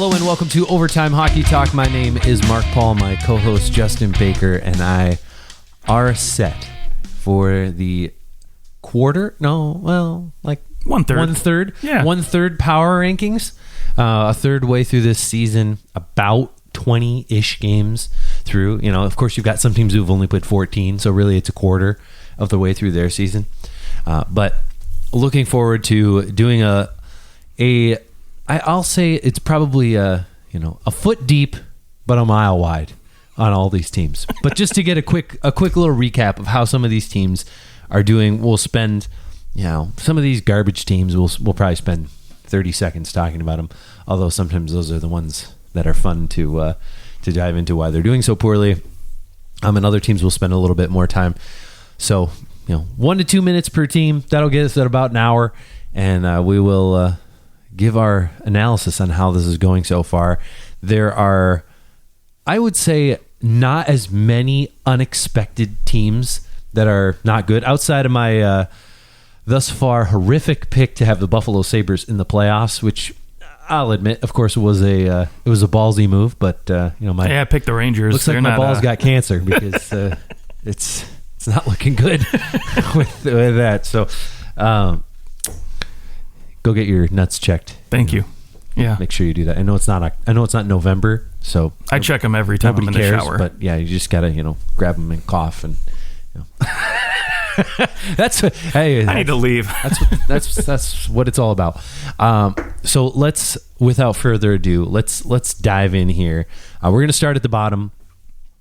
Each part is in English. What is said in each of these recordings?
Hello and welcome to Overtime Hockey Talk. My name is Mark Paul. My co-host Justin Baker and I are set for the quarter. No, well, like one third. Yeah, 1/3 power rankings. A third way through this season, about 20-ish games through. You know, of course, you've got some teams who've only played 14, so really it's a quarter of the way through their season. But looking forward to doing I'll say it's probably a foot deep, but a mile wide on all these teams. But just to get a quick little recap of how some of these teams are doing, we'll spend, some of these garbage teams, we'll probably spend 30 seconds talking about them. Although sometimes those are the ones that are fun to dive into why they're doing so poorly. And other teams will spend a little bit more time. So 1 to 2 minutes per team. That'll get us at about an hour, and we will give our analysis on how this is going so far. There are, I would say, not as many unexpected teams that are not good outside of my thus far horrific pick to have the Buffalo Sabres in the playoffs, which I'll admit, of course, it was a ballsy move, but I picked the Rangers. Looks like my balls got cancer because it's not looking good with that. So. Go get your nuts checked. Thank you. Yeah. Make sure you do that. I know it's not November, so I check them every time I'm in the shower. But yeah, you just gotta grab them and cough and. That's what. Hey, I need to leave. That's what it's all about. So let's, without further ado, let's dive in here. We're gonna start at the bottom.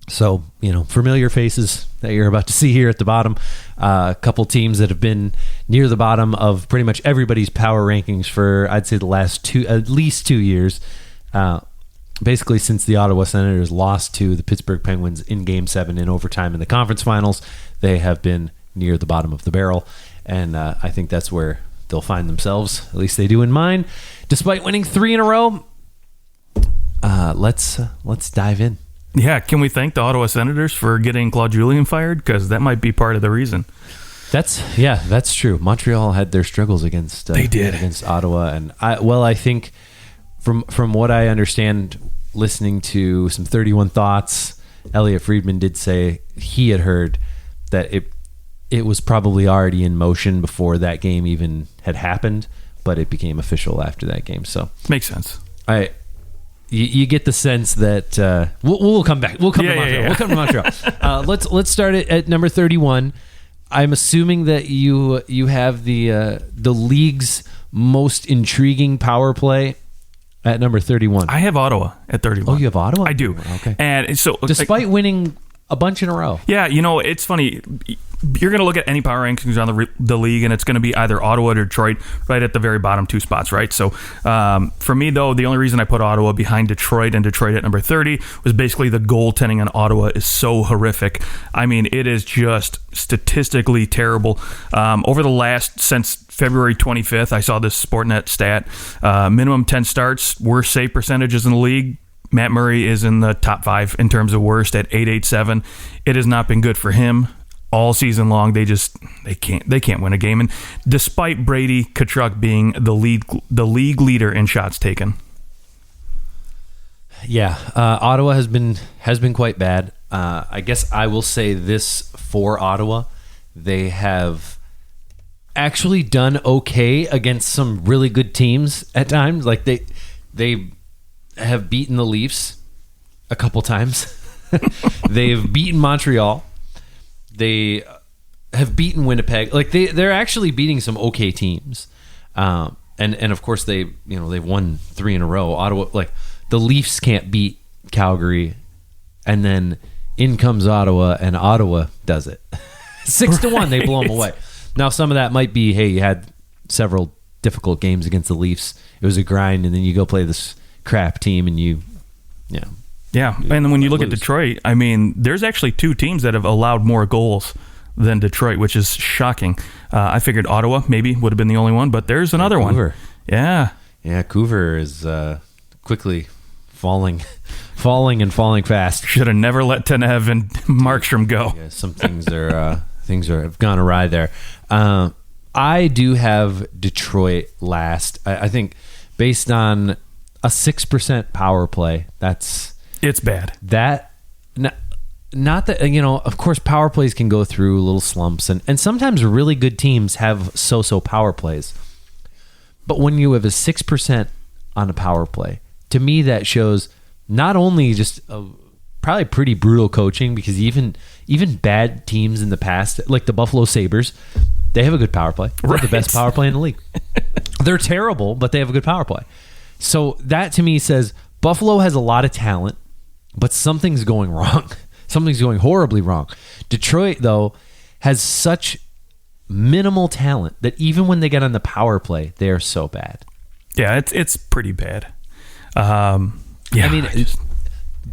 So, familiar faces that you're about to see here at the bottom. A couple teams that have been near the bottom of pretty much everybody's power rankings for, I'd say, the last at least 2 years. Basically, since the Ottawa Senators lost to the Pittsburgh Penguins in Game 7 in overtime in the conference finals, they have been near the bottom of the barrel. And I think that's where they'll find themselves. At least they do in mine. Despite winning 3 in a row, let's dive in. Yeah, can we thank the Ottawa Senators for getting Claude Julien fired? Because that might be part of the reason. That's true. Montreal had their struggles against Ottawa, and I think from what I understand, listening to some 31 Thoughts, Elliot Friedman did say he had heard that it was probably already in motion before that game even had happened, but it became official after that game. So makes sense. You get the sense that we'll come back. We'll come to Montreal. Yeah. We'll come to Montreal. Let's start it at number 31. I'm assuming that you have the league's most intriguing power play at number 31. I have Ottawa at 31. Oh, you have Ottawa? I do. Okay. And so, despite winning a bunch in a row. Yeah, it's funny. You're going to look at any power rankings on the league, and it's going to be either Ottawa or Detroit right at the very bottom 2 spots, right? So for me, though, the only reason I put Ottawa behind Detroit and Detroit at number 30 was basically the goaltending on Ottawa is so horrific. I mean, it is just statistically terrible. Since February 25th, I saw this Sportnet stat. Minimum 10 starts, worst save percentages in the league. Matt Murray is in the top 5 in terms of worst at .887. It has not been good for him all season long. They can't win a game. And despite Brady Tkachuk being the league leader in shots taken. Yeah, Ottawa has been quite bad. I guess I will say this for Ottawa: they have actually done okay against some really good teams at times. Like they have beaten the Leafs a couple times. They've beaten Montreal. They have beaten Winnipeg. Like they're actually beating some okay teams. And of course they've won 3 in a row. Ottawa, like the Leafs can't beat Calgary, and then in comes Ottawa, and Ottawa does it. 6-1, they blow them away. Now some of that might be, hey, you had several difficult games against the Leafs. It was a grind, and then you go play this crap team, and Yeah, and then when you look at Detroit, I mean, there's actually 2 teams that have allowed more goals than Detroit, which is shocking. I figured Ottawa maybe would have been the only one, but there's another one. Yeah, Cougar is quickly falling fast. Should have never let Tanev and Markstrom go. Yeah, some things have gone awry there. I do have Detroit last. I think based on a 6% power play. It's bad. Not that, of course, power plays can go through little slumps, and sometimes really good teams have so-so power plays. But when you have a 6% on a power play, to me that shows not only just probably pretty brutal coaching, because even bad teams in the past, like the Buffalo Sabres, they have a good power play. They're the best power play in the league. They're terrible, but they have a good power play. So that to me says Buffalo has a lot of talent, but something's going wrong. Something's going horribly wrong. Detroit, though, has such minimal talent that even when they get on the power play, they are so bad. Yeah, it's pretty bad. Dylan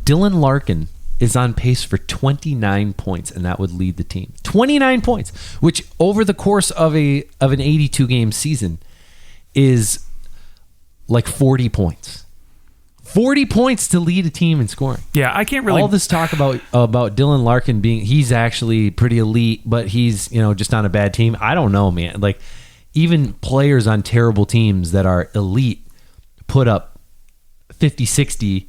Larkin is on pace for 29 points, and that would lead the team. 29 points, which over the course of an 82-game season is like 40 points. 40 points to lead a team in scoring. Yeah, I can't really... All this talk about Dylan Larkin he's actually pretty elite, but he's, just on a bad team. I don't know, man. Like, even players on terrible teams that are elite put up 50, 60,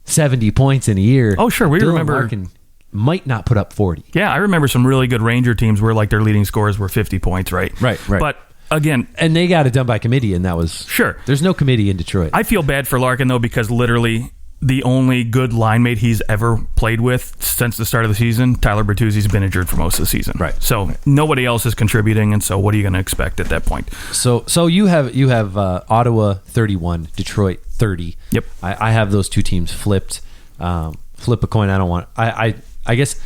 70 points in a year. Oh, sure. We Dylan remember... Larkin might not put up 40. Yeah, I remember some really good Ranger teams where, like, their leading scores were 50 points, right? Right. But... Again, and they got it done by committee, and that was sure. There's no committee in Detroit. I feel bad for Larkin though, because literally the only good line mate he's ever played with since the start of the season, Tyler Bertuzzi's been injured for most of the season. Right. So nobody else is contributing, and so what are you going to expect at that point? So you have Ottawa 31, Detroit 30. Yep. I have those two teams flipped. Flip a coin. I don't want. I guess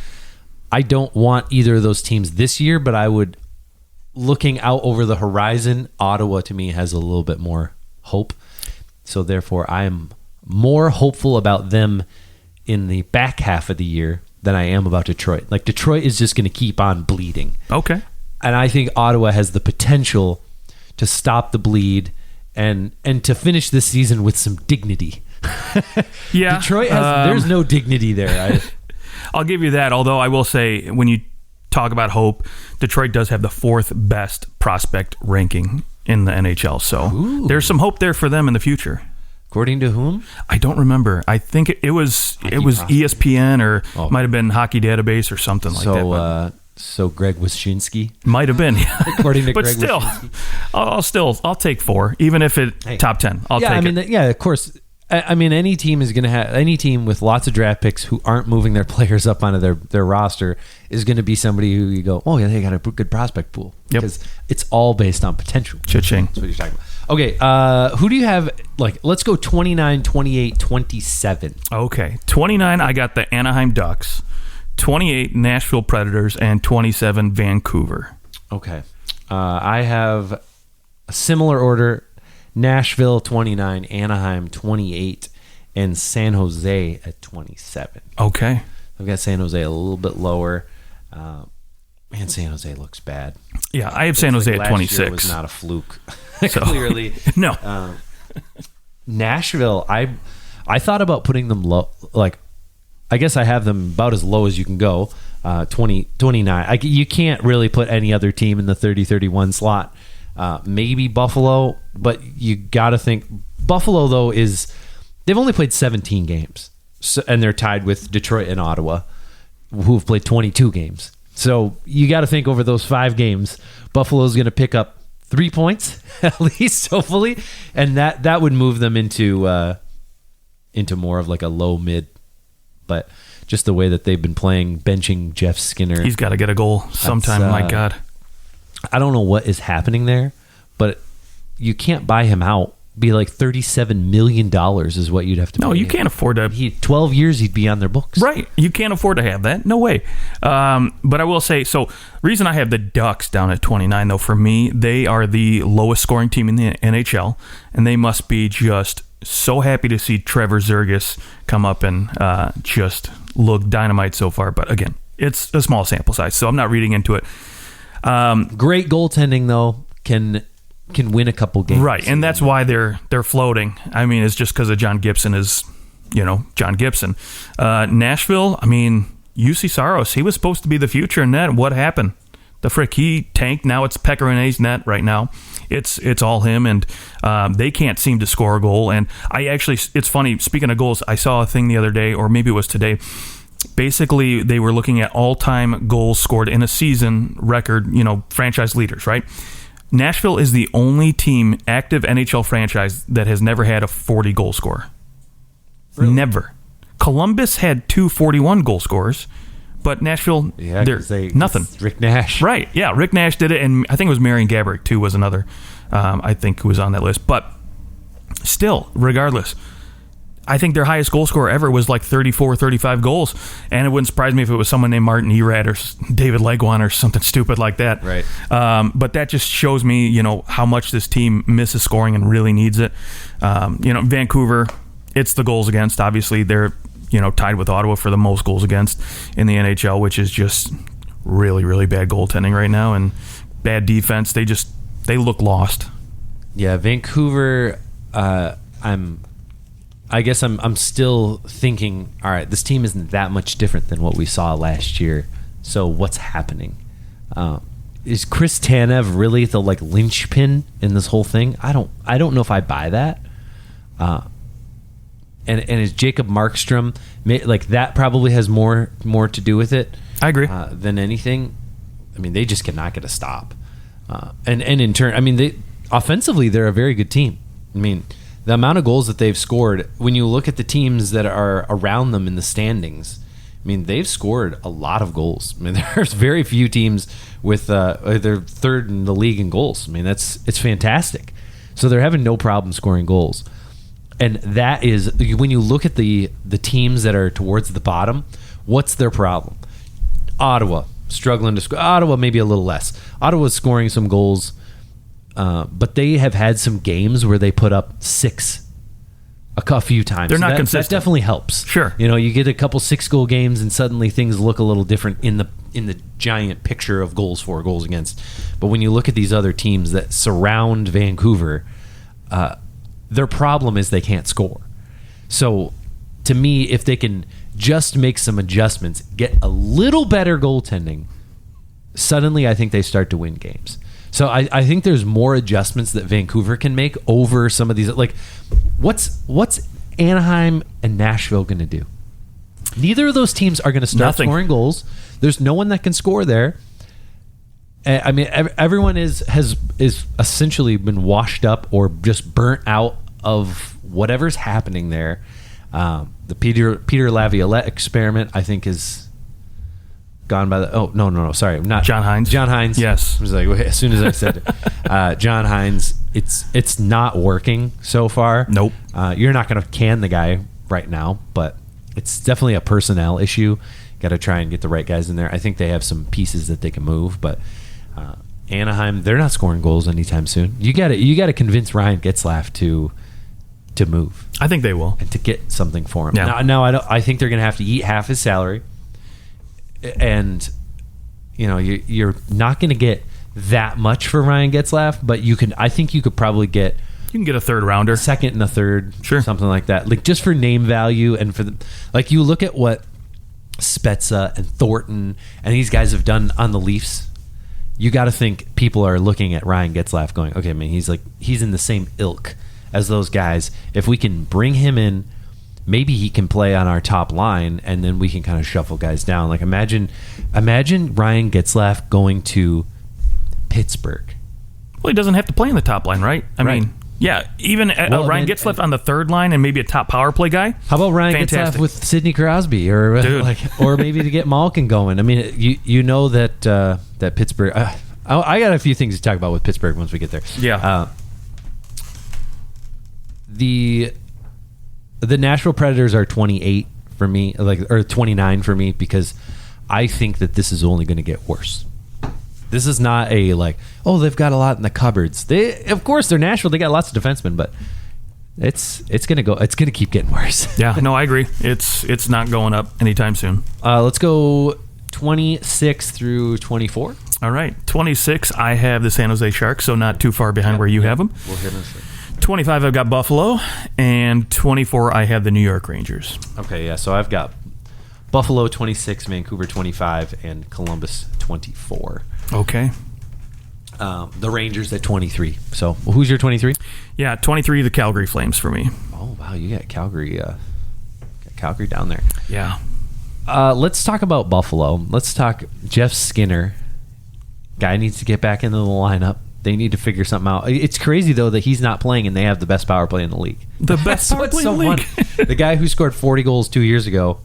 I don't want either of those teams this year, but I would. Looking out over the horizon, Ottawa to me has a little bit more hope. So therefore, I am more hopeful about them in the back half of the year than I am about Detroit. Like, Detroit is just going to keep on bleeding. Okay. And I think Ottawa has the potential to stop the bleed and to finish this season with some dignity. Yeah. Detroit there's no dignity there. I'll give you that, although I will say when you talk about hope, Detroit does have the 4th best prospect ranking in the NHL, so there's some hope there for them in the future. According to whom? I don't remember. I think it was ESPN or might have been Hockey Database or something like that. So Greg Wyshynski might have been, according to but Greg still, Wyshynski. I'll take 4, even if top 10. I'll take it. Yeah, of course. I mean, any team is going to have any team with lots of draft picks who aren't moving their players up onto their roster is going to be somebody who you go, oh yeah, they got a good prospect pool, because it's all based on potential. Cha-ching. That's what you're talking about. Okay, who do you have? Like, let's go 29, 28, 27. Okay, 29. I got the Anaheim Ducks, 28 Nashville Predators, and 27 Vancouver. Okay, I have a similar order. Nashville 29, Anaheim 28, and San Jose at 27. Okay. I've got San Jose a little bit lower. Man, San Jose looks bad. Yeah, I have San Jose at 26. Last year was not a fluke. So, clearly. No. Nashville, I thought about putting them low. Like, I guess I have them about as low as you can go. 29. You can't really put any other team in the 30-31 slot. Maybe Buffalo, but you got to think Buffalo, though, they've only played 17 games, and they're tied with Detroit and Ottawa, who have played 22 games. So you got to think over those 5 games, Buffalo's going to pick up 3 points at least, hopefully, and that would move them into more of like a low mid. But just the way that they've been playing, benching Jeff Skinner, he's got to get a goal sometime. My God. I don't know what is happening there, but you can't buy him out. Be like $37 million is what you'd have to pay. No, you can't afford to. 12 years he'd be on their books. Right. You can't afford to have that. No way. But I will say, so reason I have the Ducks down at 29, though, for me, they are the lowest scoring team in the NHL, and they must be just so happy to see Trevor Zergas come up and just look dynamite so far. But again, it's a small sample size, so I'm not reading into it. Great goaltending, though, can win a couple games. Right, and that's why they're floating. I mean, it's just because of John Gibson is, John Gibson. Nashville, I mean, UC Saros, he was supposed to be the future in that. What happened? the frick? He tanked. Now it's Pekka Rinne's net right now. It's all him, and they can't seem to score a goal. And it's funny, speaking of goals, I saw a thing the other day, or maybe it was today. Basically, they were looking at all-time goals scored in a season record, franchise leaders, right? Nashville is the only team, active NHL franchise, that has never had a 40-goal scorer. Really? Never. Columbus had 2 41-goal scorers, but Nashville, nothing. Rick Nash. Right, yeah, Rick Nash did it, and I think it was Marian Gaborik, too, was another, I think, who was on that list. But still, regardless, I think their highest goal scorer ever was like 34, 35 goals, and it wouldn't surprise me if it was someone named Martin Erad or David Legwan or something stupid like that. Right. But that just shows me, how much this team misses scoring and really needs it. Vancouver, it's the goals against. Obviously, they're tied with Ottawa for the most goals against in the NHL, which is just really, really bad goaltending right now and bad defense. They look lost. Yeah, Vancouver. I guess I'm still thinking, all right, this team isn't that much different than what we saw last year. So what's happening? Is Chris Tanev really the linchpin in this whole thing? I don't know if I buy that. And is Jacob Markstrom that probably has more to do with it? I agree. Than anything. I mean, they just cannot get a stop. And in turn, I mean, offensively they're a very good team. I mean, the amount of goals that they've scored, when you look at the teams that are around them in the standings, I mean, they've scored a lot of goals. I mean, there's very few teams with they're third in the league in goals. I mean, it's fantastic. So they're having no problem scoring goals. And that is, when you look at the teams that are towards the bottom, what's their problem? Ottawa, struggling to score. Ottawa, maybe a little less. Ottawa's scoring some goals, but they have had some games where they put up 6 a few times. They're not consistent. That definitely helps. Sure. You get a couple 6-goal games and suddenly things look a little different in the giant picture of goals for, goals against. But when you look at these other teams that surround Vancouver, their problem is they can't score. So to me, if they can just make some adjustments, get a little better goaltending, suddenly I think they start to win games. So I think there's more adjustments that Vancouver can make over some of these. What's Anaheim and Nashville going to do? Neither of those teams are going to start scoring goals. There's no one that can score there. I mean, everyone has essentially been washed up or just burnt out of whatever's happening there. The Peter Laviolette experiment, I think, is gone by the... Oh, no, sorry. Not John Hines. John Hines. Yes. I was like, as soon as I said it. John Hines, it's not working so far. Nope. You're not going to can the guy right now, but it's definitely a personnel issue. Got to try and get the right guys in there. I think they have some pieces that they can move, but Anaheim, they're not scoring goals anytime soon. You got to convince Ryan Getzlaf to move. I think they will, and to get something for him. Yeah. Now I think they're going to have to eat half his salary, and you're not going to get that much for Ryan Getzlaf, but I think you could probably get. You can get a third rounder, second and a third, sure, something like that. Just for name value and for you look at what Spezza and Thornton and these guys have done on the Leafs. You got to think people are looking at Ryan Getzlaf going, okay, man, he's in the same ilk as those guys. If we can bring him in, maybe he can play on our top line, and then we can kind of shuffle guys down. Imagine Ryan Getzlaf going to Pittsburgh. Well, he doesn't have to play in the top line, right? I mean, yeah, even Ryan Getzlaf on the third line and maybe a top power play guy. How about Ryan Getzlaf with Sidney Crosby or maybe to get Malkin going? I mean, you know that Pittsburgh. I got a few things to talk about with Pittsburgh once we get there. Yeah. The Nashville Predators are 28 for me, or 29 for me, because I think that this is only going to get worse. This is not they've got a lot in the cupboards. Of course, they're Nashville. They got lots of defensemen, but it's going to keep getting worse. Yeah, no, I agree. It's not going up anytime soon. Let's go 26 through 24. All right, 26. I have the San Jose Sharks, so not too far behind where you have them. We'll hit them. 25, I've got Buffalo, and 24, I have the New York Rangers. Okay, yeah. So I've got Buffalo 26, Vancouver 25, and Columbus 24. Okay. The Rangers at 23. So who's your 23? Yeah, 23, the Calgary Flames for me. Oh, wow. You got Calgary. Calgary down there. Yeah. Let's talk about Buffalo. Let's talk Jeff Skinner. Guy needs to get back into the lineup. They need to figure something out. It's crazy, though, that he's not playing and they have the best power play in the league. The best power play in the league. Funny. The guy who scored 40 goals 2 years ago,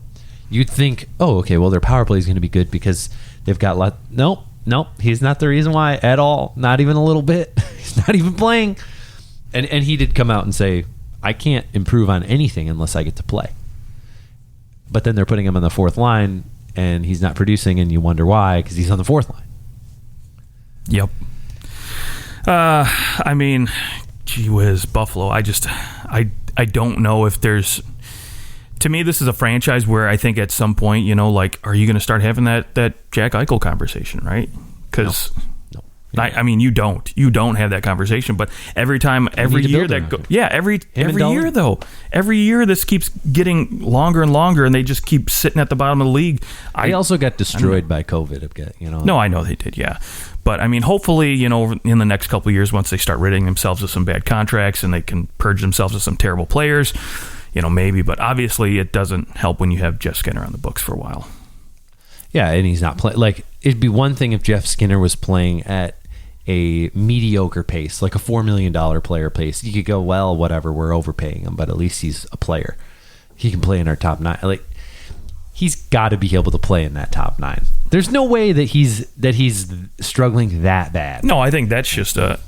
you'd think, oh, okay, well, their power play is going to be good because they've got Nope. He's not the reason why at all. Not even a little bit. He's not even playing. And he did come out and say, I can't improve on anything unless I get to play. But then they're putting him on the fourth line, and he's not producing, and you wonder why, because he's on the fourth line. Yep. I mean, gee whiz, Buffalo. I don't know if there's. To me, this is a franchise where I think at some point, are you going to start having that Jack Eichel conversation, right? Because No. I mean, you don't have that conversation. But every year this keeps getting longer and longer, and they just keep sitting at the bottom of the league. They also got destroyed by COVID. No, I know they did, yeah. But, I mean, hopefully, in the next couple of years, once they start ridding themselves of some bad contracts and they can purge themselves of some terrible players, maybe. But obviously, it doesn't help when you have Jeff Skinner on the books for a while. Yeah, and he's not playing. Like, it'd be one thing if Jeff Skinner was playing at a mediocre pace, like a $4 million player pace. You could go, well, whatever, we're overpaying him, but at least he's a player. He can play in our top 9. Like, he's got to be able to play in that top 9. There's no way that he's struggling that bad. No, I think that's just a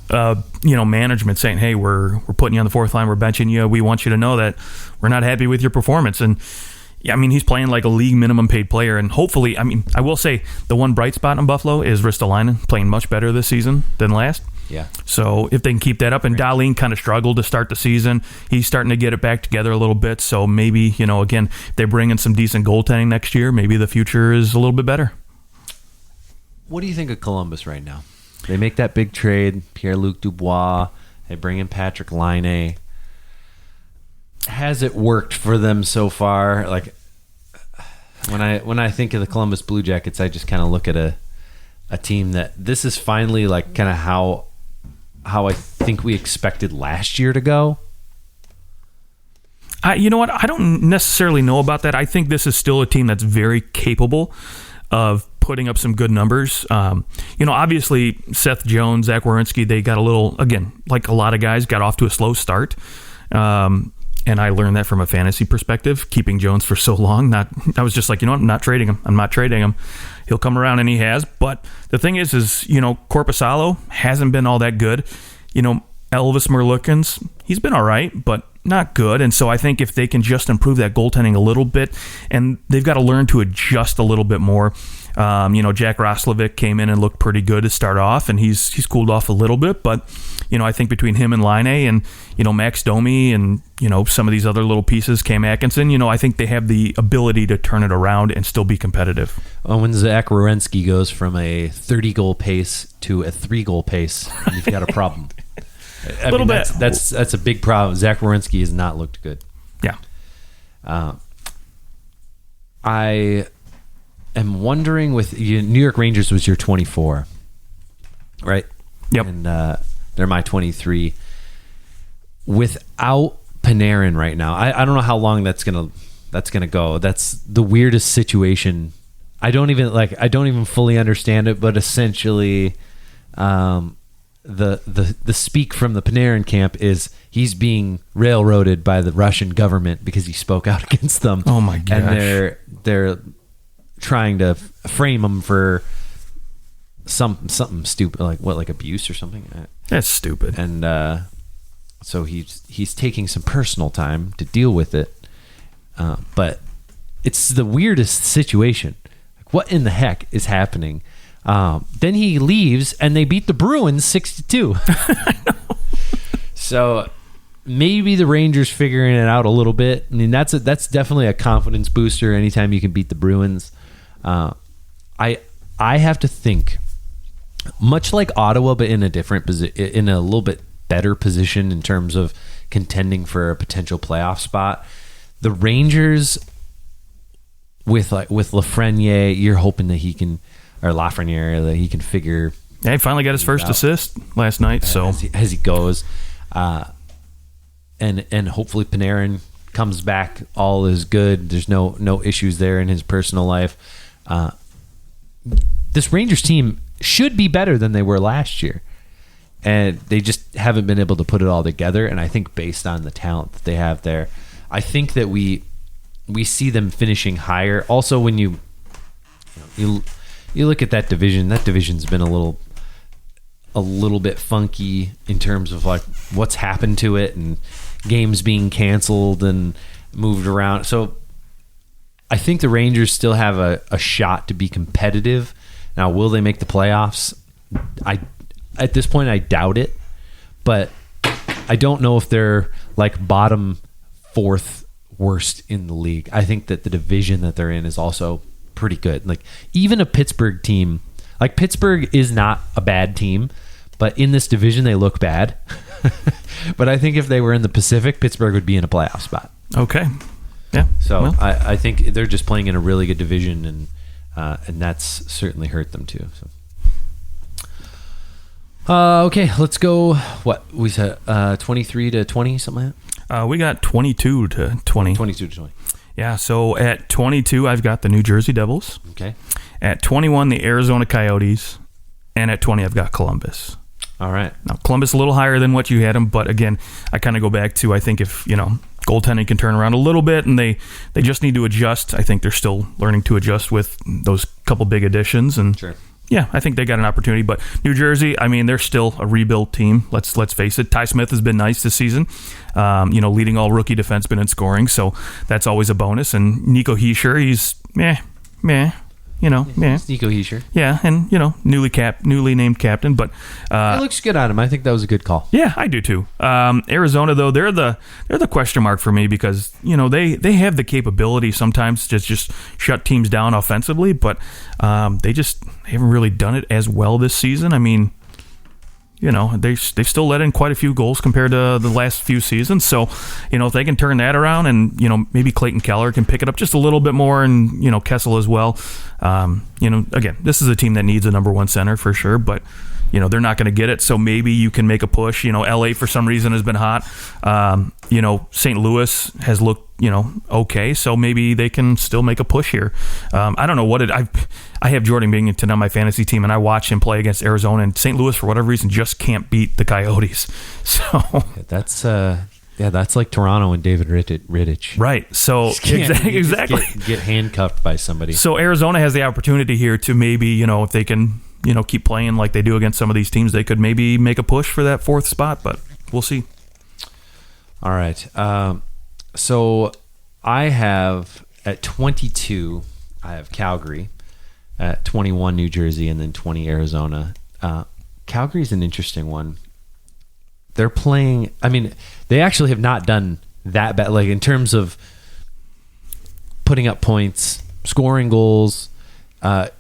management saying, hey, we're putting you on the fourth line, we're benching you. We want you to know that we're not happy with your performance. And yeah, I mean, he's playing like a league minimum paid player, and hopefully, I mean, I will say the one bright spot in Buffalo is Ristolainen playing much better this season than last. Yeah. So if they can keep that up, and Dahlin kind of struggled to start the season, he's starting to get it back together a little bit. So maybe, again, if they bring in some decent goaltending next year, maybe the future is a little bit better. What do you think of Columbus right now? They make that big trade, Pierre-Luc Dubois. They bring in Patrick Laine. Has it worked for them so far? Like, when I think of the Columbus Blue Jackets, I just kind of look at a team that this is finally like kind of how I think we expected last year to go. You know what? I don't necessarily know about that. I think this is still a team that's very capable of putting up some good numbers. Obviously Seth Jones, Zach Werenski, they got a little, again, like a lot of guys, got off to a slow start. And I learned that from a fantasy perspective, keeping Jones for so long. I was just like, I'm not trading him. He'll come around, and he has. But the thing is Korpisalo hasn't been all that good. Elvis Merlikins, he's been all right, but not good. And so I think if they can just improve that goaltending a little bit, and they've got to learn to adjust a little bit more. Jack Roslovic came in and looked pretty good to start off, and he's cooled off a little bit. But, I think between him and Laine and, Max Domi and, some of these other little pieces, Cam Atkinson, I think they have the ability to turn it around and still be competitive. When Zach Werenski goes from a 30-goal pace to a 3-goal pace, you've got a problem. A little bit. That's a big problem. Zach Werenski has not looked good. Yeah. I am wondering with you, New York Rangers was your 24, right? Yep. And they're my 23. Without Panarin right now, I don't know how long that's gonna go. That's the weirdest situation. I don't even fully understand it, but essentially, the speak from the Panarin camp is he's being railroaded by the Russian government because he spoke out against them. Oh my gosh. And they're trying to frame him for something stupid, like abuse or something. That's stupid. And so he's taking some personal time to deal with it. But it's the weirdest situation. Like, what in the heck is happening? Then he leaves, and they beat the Bruins 6-2. I know. So maybe the Rangers figuring it out a little bit. I mean, that's definitely a confidence booster anytime you can beat the Bruins. I have to think, much like Ottawa, but in a different in a little bit better position in terms of contending for a potential playoff spot. The Rangers with Lafreniere, you're hoping that he can, or Lafreniere, that he can figure. Yeah, he finally got his first assist last night. So as he goes, and hopefully Panarin comes back, all is good. There's no issues there in his personal life. This Rangers team should be better than they were last year, and they just haven't been able to put it all together. And I think based on the talent that they have there, I think that we see them finishing higher. Also, when you look at that division's been a little bit funky in terms of like what's happened to it and games being canceled and moved around. So I think the Rangers still have a shot to be competitive. Now, will they make the playoffs? At this point, I doubt it, but I don't know if they're like bottom fourth worst in the league. I think that the division that they're in is also pretty good. Like even a Pittsburgh team, like Pittsburgh is not a bad team, but in this division they look bad. But I think if they were in the Pacific, Pittsburgh would be in a playoff spot. Okay. Yeah. So well, I think they're just playing in a really good division, and that's certainly hurt them too. So, okay, let's go. What we said, 23-20, something like that. We got 22-20. 22-20. Yeah. So at 22, I've got the New Jersey Devils. Okay. At 21, the Arizona Coyotes, and at 20, I've got Columbus. All right. Now Columbus a little higher than what you had them, but again, I kind of go back to I think if goaltending can turn around a little bit, and they just need to adjust. I think they're still learning to adjust with those couple big additions, and sure. Yeah, I think they got an opportunity. But New Jersey, I mean, they're still a rebuild team. Let's face it. Ty Smith has been nice this season, leading all rookie defensemen in scoring, so that's always a bonus. And Nico Hischier, he's meh. Nico Hischier. Yeah, and newly named captain, but it looks good on him. I think that was a good call. Yeah, I do too. Arizona though, they're the question mark for me because they have the capability sometimes to just shut teams down offensively, but they haven't really done it as well this season. I mean, they've still let in quite a few goals compared to the last few seasons. So, if they can turn that around and, maybe Clayton Keller can pick it up just a little bit more and, Kessel as well. Again, this is a team that needs a number one center for sure, but, they're not going to get it. So maybe you can make a push. LA for some reason has been hot. St. Louis has looked, okay. So maybe they can still make a push here. I don't know I have Jordan Binnington on my fantasy team, and I watch him play against Arizona, and St. Louis, for whatever reason, just can't beat the Coyotes. So that's like Toronto and David Rittich. Right. So exactly. Get handcuffed by somebody. So Arizona has the opportunity here to maybe, if they can, keep playing like they do against some of these teams, they could maybe make a push for that fourth spot, but we'll see. All right. So I have at 22, I have Calgary. At 21, New Jersey, and then 20, Arizona. Calgary's an interesting one. They're playing... I mean, they actually have not done that bad. Like, in terms of putting up points, scoring goals,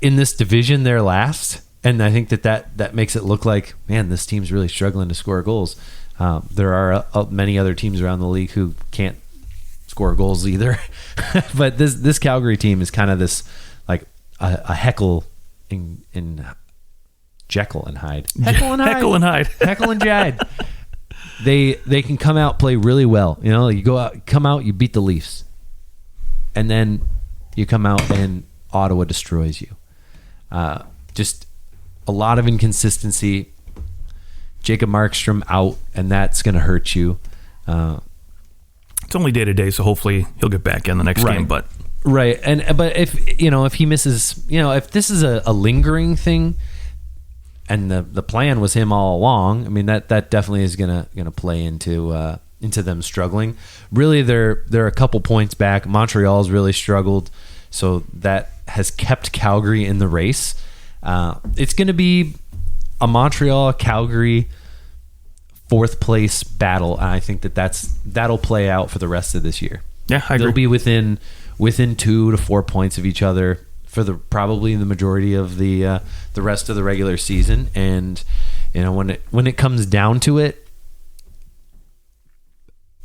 in this division, they're last. And I think that makes it look like, man, this team's really struggling to score goals. There are many other teams around the league who can't score goals either. But this Calgary team is kind of this... like a Heckle in Jekyll and Hyde. Heckle and Hyde. Heckle and Hyde. They can come out, play really well. You come out, you beat the Leafs, and then you come out and Ottawa destroys you. Just a lot of inconsistency. Jacob Markstrom out, and that's going to hurt you. It's only day to day, so hopefully he'll get back in the next game. But. Right, but if he misses, if this is a lingering thing, and the plan was him all along, I mean that definitely is gonna play into them struggling. Really, they're a couple points back. Montreal's really struggled, so that has kept Calgary in the race. It's going to be a Montreal-Calgary fourth place battle, and I think that'll play out for the rest of this year. Yeah, I agree. They'll be within 2 to 4 points of each other for probably the majority of the rest of the regular season. And when it comes down to it,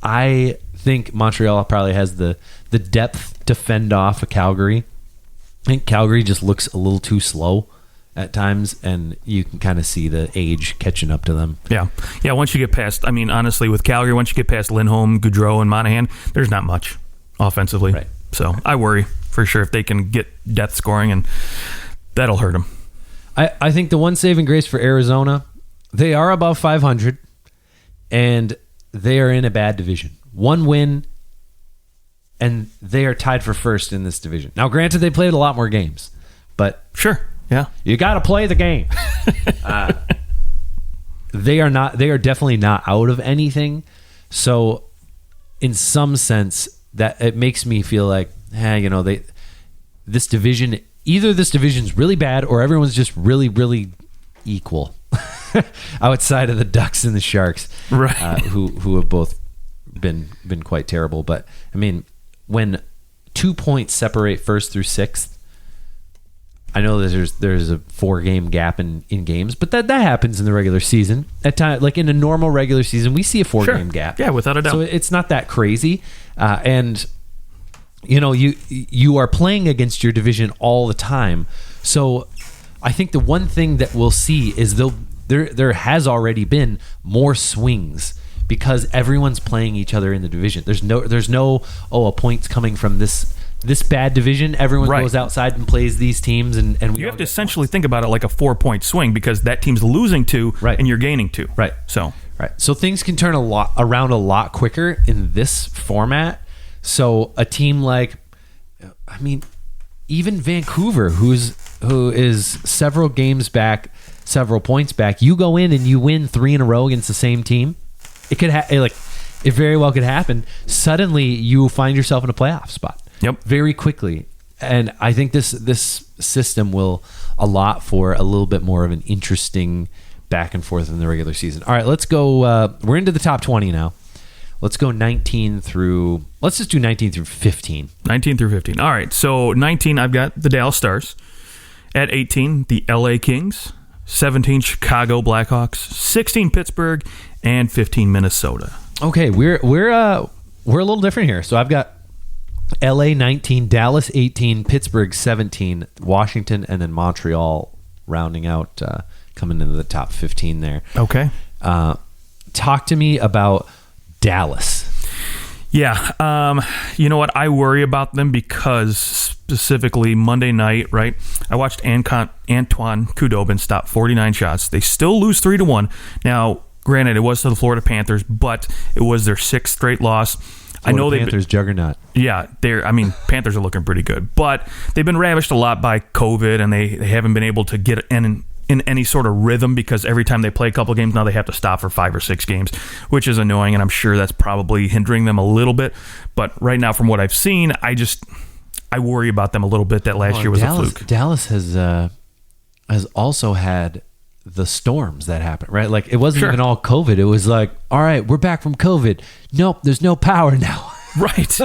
I think Montreal probably has the depth to fend off a Calgary I think Calgary just looks a little too slow at times, and you can kind of see the age catching up to them. Yeah. Once you get past, I mean, honestly, with Calgary, once you get past Lindholm, Gaudreau, and Monahan, there's not much offensively. Right. So I worry for sure if they can get depth scoring, and that'll hurt them. I think the one saving grace for Arizona, they are above 500, and they are in a bad division. One win, and they are tied for first in this division. Now, granted, they played a lot more games, but Sure. Yeah. you got to play the game. They are definitely not out of anything. So, in some sense, that it makes me feel like, this division, either this division's really bad or everyone's just really, really equal outside of the Ducks and the Sharks, Right. Who have both been quite terrible. But I mean, when 2 points separate first through sixth, I know that there's a 4-game gap in games, but that happens in the regular season. At time, like in a normal regular season, we see a 4-game gap. Yeah, without a doubt. So it's not that crazy, and you are playing against your division all the time. So I think the one thing that we'll see is there has already been more swings because everyone's playing each other in the division. There's no a point's coming from this bad division. Everyone Right. goes outside and plays these teams, and we You all have to get essentially points. think about it like a 4-point swing because that team's losing 2 Right. and you're gaining 2. Right. So Right. So things can turn around a lot quicker in this format. So a team like, I mean, even Vancouver, who is several games back, several points back, you go in and you win 3 in a row against the same team. It could it very well could happen. Suddenly you find yourself in a playoff spot. Yep. Very quickly. And I think this system will allot for a little bit more of an interesting back and forth in the regular season. All right, let's go. We're into the top 20 now. Let's go 19 through. Let's just do 19 through 15. 19 through 15. All right. So 19, I've got the Dallas Stars. At 18, the LA Kings. 17, Chicago Blackhawks. 16, Pittsburgh, and 15, Minnesota. Okay, we're a little different here. So I've got LA 19, Dallas 18, Pittsburgh 17, Washington, and then Montreal rounding out, coming into the top 15 there. Okay. Talk to me about Dallas. Yeah. You know what? I worry about them because specifically Monday night, right? I watched Antoine Khudobin stop 49 shots. They still lose 3-1. Now, granted, it was to the Florida Panthers, but it was their 6th straight loss. I know the Panthers juggernaut. Yeah, Panthers are looking pretty good, but they've been ravished a lot by COVID, and they haven't been able to get in any sort of rhythm because every time they play a couple of games now they have to stop for 5 or 6 games, which is annoying, and I'm sure that's probably hindering them a little bit. But right now, from what I've seen, I worry about them a little bit. That last year was a fluke. Dallas has also had the storms that happened, right? Like it wasn't even all COVID. It was like, all right, we're back from COVID. Nope, there's no power now. Right. It's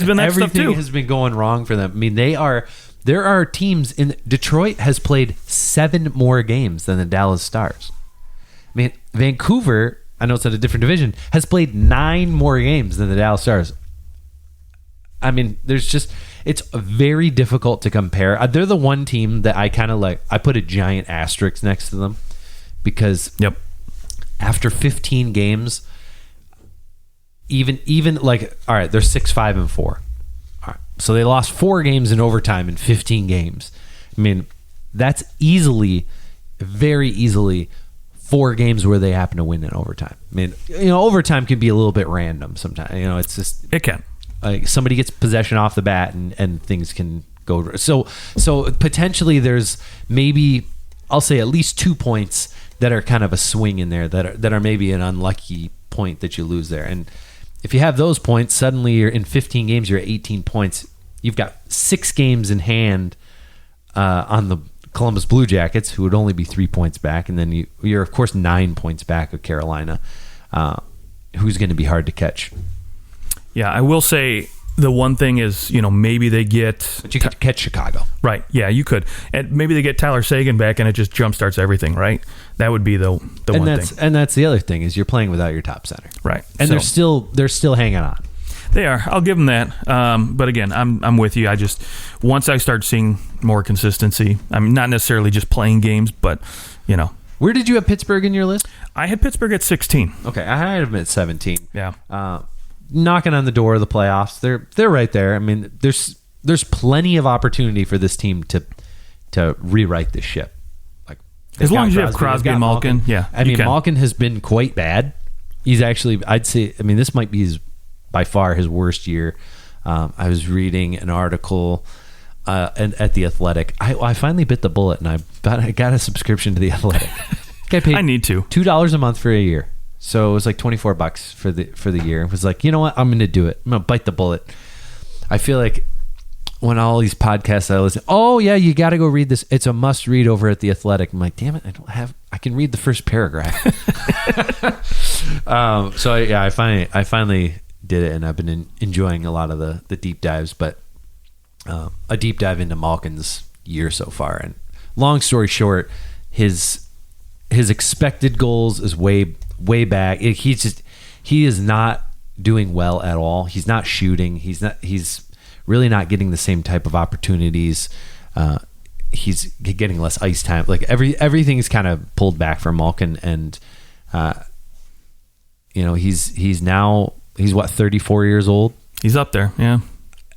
been that stuff too. Everything has been going wrong for them. I mean, there are teams in Detroit has played 7 more games than the Dallas Stars. I mean, Vancouver, I know it's at a different division, has played 9 more games than the Dallas Stars. I mean, it's very difficult to compare. They're the one team that I kind of like. I put a giant asterisk next to them because after 15 games, even like, all right, they're 6-5-4. All right, so they lost 4 games in overtime in 15 games. I mean, that's very easily 4 games where they happen to win in overtime. I mean, overtime can be a little bit random sometimes. It's just It can. Somebody gets possession off the bat and things can go. So potentially there's maybe, I'll say at least 2 points that are kind of a swing in there that are maybe an unlucky point that you lose there. And if you have those points, suddenly you're in 15 games, you're at 18 points. You've got 6 games in hand on the Columbus Blue Jackets, who would only be 3 points back. And then you're of course 9 points back of Carolina, who's going to be hard to catch. Yeah, I will say the one thing is, maybe they get... But you could catch Chicago. Right, yeah, you could. And maybe they get Tyler Seguin back and it just jumpstarts everything, right? That would be the one thing. And that's the other thing is you're playing without your top center. Right. And they're still hanging on. They are. I'll give them that. But again, I'm with you. I just once I start seeing more consistency, I'm not necessarily just playing games, but Where did you have Pittsburgh in your list? I had Pittsburgh at 16. Okay, I had them at 17. Yeah. Knocking on the door of the playoffs. They're right there. I mean, there's plenty of opportunity for this team to rewrite this ship. Like as long as you have Crosby and Malkin, yeah. I mean, Malkin has been quite bad. He's actually, I'd say, I mean, this might be by far his worst year. I was reading an article at The Athletic. I finally bit the bullet, and I got a subscription to The Athletic. I need to. $2 a month for a year. So it was like $24 for the year. It was like, you know what? I'm going to do it. I'm going to bite the bullet. I feel like when all these podcasts I listen, oh yeah, you got to go read this. It's a must read over at The Athletic. I'm like, damn it, I can read the first paragraph. I finally did it, and I've been enjoying a lot of the deep dives, but a deep dive into Malkin's year so far. And long story short, his expected goals is way back. He is not doing well at all. He's not shooting. He's really not getting the same type of opportunities. He's getting less ice time. Like everything is kind of pulled back for Malkin, and he's what, 34 years old? He's up there, yeah.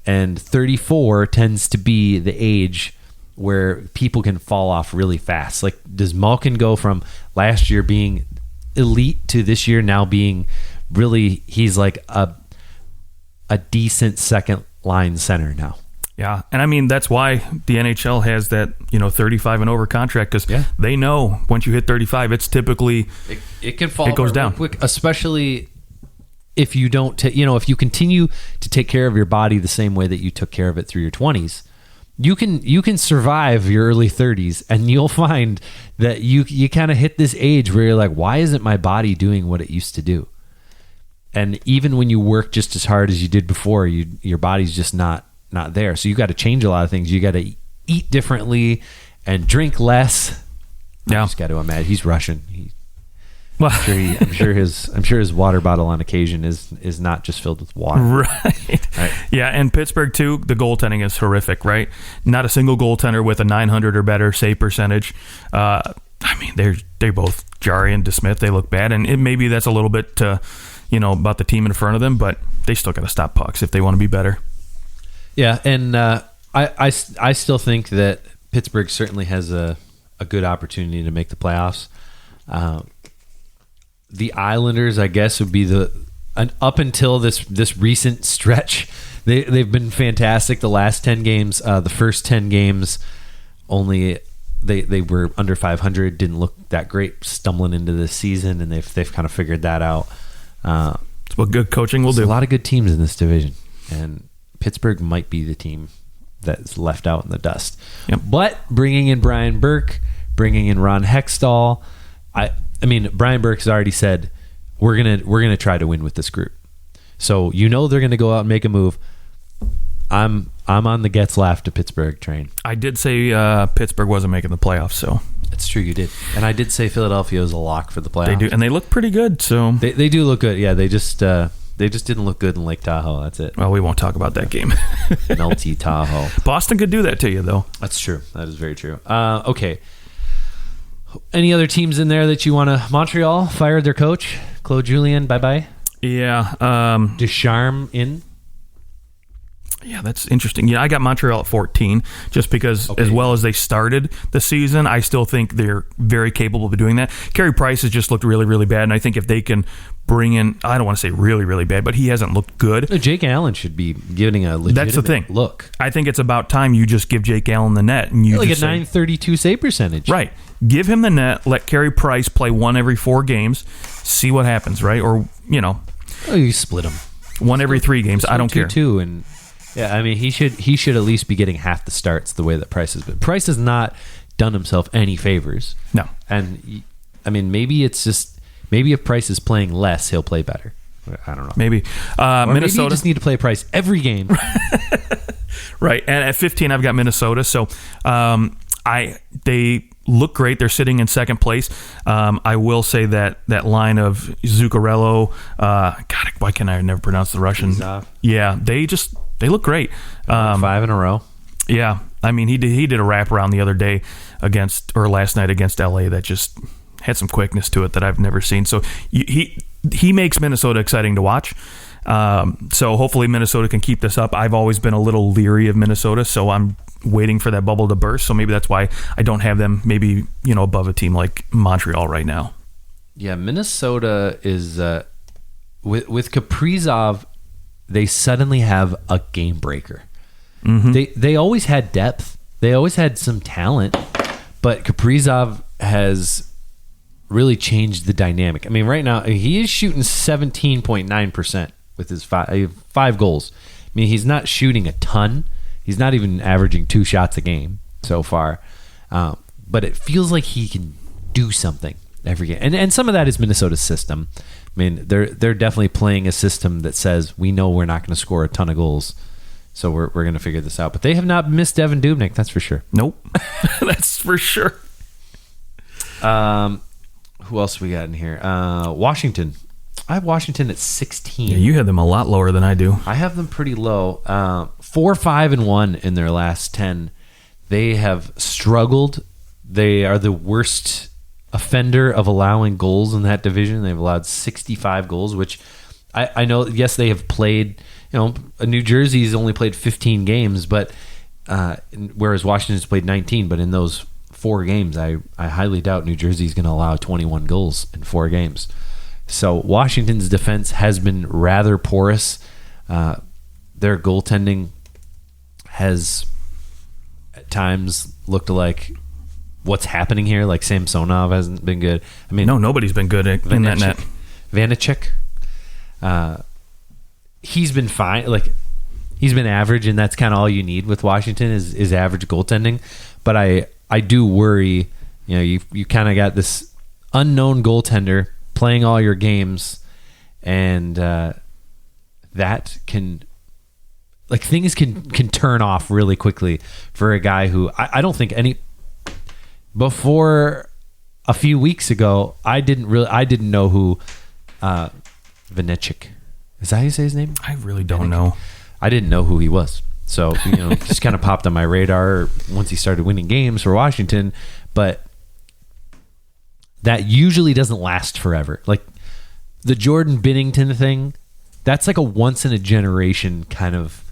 And 34 tends to be the age where people can fall off really fast. Like, does Malkin go from last year being elite to this year now being really, he's like a decent second line center now? Yeah, and I mean, that's why the NHL has that 35 and over contract, because they know once you hit 35, it's typically it can fall. It goes down quick, especially if you don't. If you continue to take care of your body the same way that you took care of it through your 20s, you can survive your early 30s, and you'll find that you kind of hit this age where you're like, why isn't my body doing what it used to do? And even when you work just as hard as you did before, your body's just not there. So you got to change a lot of things. You got to eat differently and drink less. Yeah. I just got to imagine he's Russian. I'm sure his water bottle on occasion is not just filled with water. Right. Yeah, and Pittsburgh too, the goaltending is horrific, right? Not a single goaltender with a 900 or better save percentage. I mean, they're both Jarry and DeSmith. They look bad, and maybe that's a little bit about the team in front of them, but they still got to stop pucks if they want to be better. Yeah, and I still think that Pittsburgh certainly has a good opportunity to make the playoffs. The Islanders, I guess, would be up until this recent stretch, they've been fantastic. The last 10 games, the first 10 games, only they were under 500, didn't look that great stumbling into this season, and they've kind of figured that out. It's what good coaching will do. A lot of good teams in this division, and Pittsburgh might be the team that's left out in the dust. Yep. But bringing in Brian Burke, bringing in Ron Hextall, I mean, Brian Burke's already said we're gonna try to win with this group. So they're gonna go out and make a move. I'm on the Getzlaf to Pittsburgh train. I did say Pittsburgh wasn't making the playoffs, so it's true, you did. And I did say Philadelphia is a lock for the playoffs. They do, and they look pretty good. So they do look good. Yeah, they just didn't look good in Lake Tahoe. That's it. Well, we won't talk about that game. Melty Tahoe. Boston could do that to you, though. That's true. That is very true. Okay. Any other teams in there that you want to? Montreal fired their coach, Claude Julien. Bye. Yeah. Ducharme in. Yeah, that's interesting. Yeah, I got Montreal at 14 just because as well as they started the season, I still think they're very capable of doing that. Carey Price has just looked really, really bad, and I think if they can bring in, I don't want to say really, really bad, but he hasn't looked good. Jake Allen should be getting a legitimate That's the thing. Look. I think it's about time you just give Jake Allen the net. And you like just a .932 save percentage. Right. Give him the net, let Carey Price play one every 4 games, see what happens, right? Or, you split him. One every 3 games. I don't care. 2-2 and yeah, I mean, he should at least be getting half the starts the way that Price has been. Price has not done himself any favors. No. And, I mean, maybe if Price is playing less, he'll play better. I don't know. Maybe. Or Minnesota. maybe you just need to play Price every game. Right. And at 15, I've got Minnesota. So they look great. They're sitting in second place. I will say that line of Zuccarello, God, why can I never pronounce the Russian? Kaprizov. Yeah, they look great. 5 in a row. Yeah, I mean, he did a wraparound the other day last night against LA that just had some quickness to it that I've never seen. So he makes Minnesota exciting to watch. So hopefully Minnesota can keep this up. I've always been a little leery of Minnesota, so I'm waiting for that bubble to burst. So maybe that's why I don't have them maybe, above a team like Montreal right now. Yeah, Minnesota is with Kaprizov, they suddenly have a game breaker. Mm-hmm. They always had depth. They always had some talent, but Kaprizov has really changed the dynamic. I mean, right now he is shooting 17.9% with his 5 goals. I mean, he's not shooting a ton. He's not even averaging 2 shots a game so far. But it feels like he can do something every game. And some of that is Minnesota's system. I mean, they're definitely playing a system that says we know we're not going to score a ton of goals. So we're going to figure this out. But they have not missed Devan Dubnyk, that's for sure. Nope. That's for sure. Who else we got in here? Washington. I have Washington at 16. Yeah, you have them a lot lower than I do. I have them pretty low. 4-5-1 in their last 10. They have struggled. They are the worst offender of allowing goals in that division. They've allowed 65 goals, which I know, yes, they have played, New Jersey's only played 15 games, but whereas Washington's played 19, but in those 4 games, I highly doubt New Jersey's going to allow 21 goals in 4 games. So Washington's defense has been rather porous. Their goaltending has at times looked like what's happening here. Like Samsonov hasn't been good. I mean, no, nobody's been good in that net. Vanecek, he's been fine. Like he's been average, and that's kind of all you need with Washington is average goaltending. But I do worry. You kind of got this unknown goaltender playing all your games, and that can, like, things can turn off really quickly for a guy who I don't think before a few weeks ago I didn't know who Vanecek, is that how you say his name? I really don't know. I didn't know who he was. So, just kind of popped on my radar once he started winning games for Washington, but that usually doesn't last forever. Like the Jordan Binnington thing, that's like a once in a generation kind of.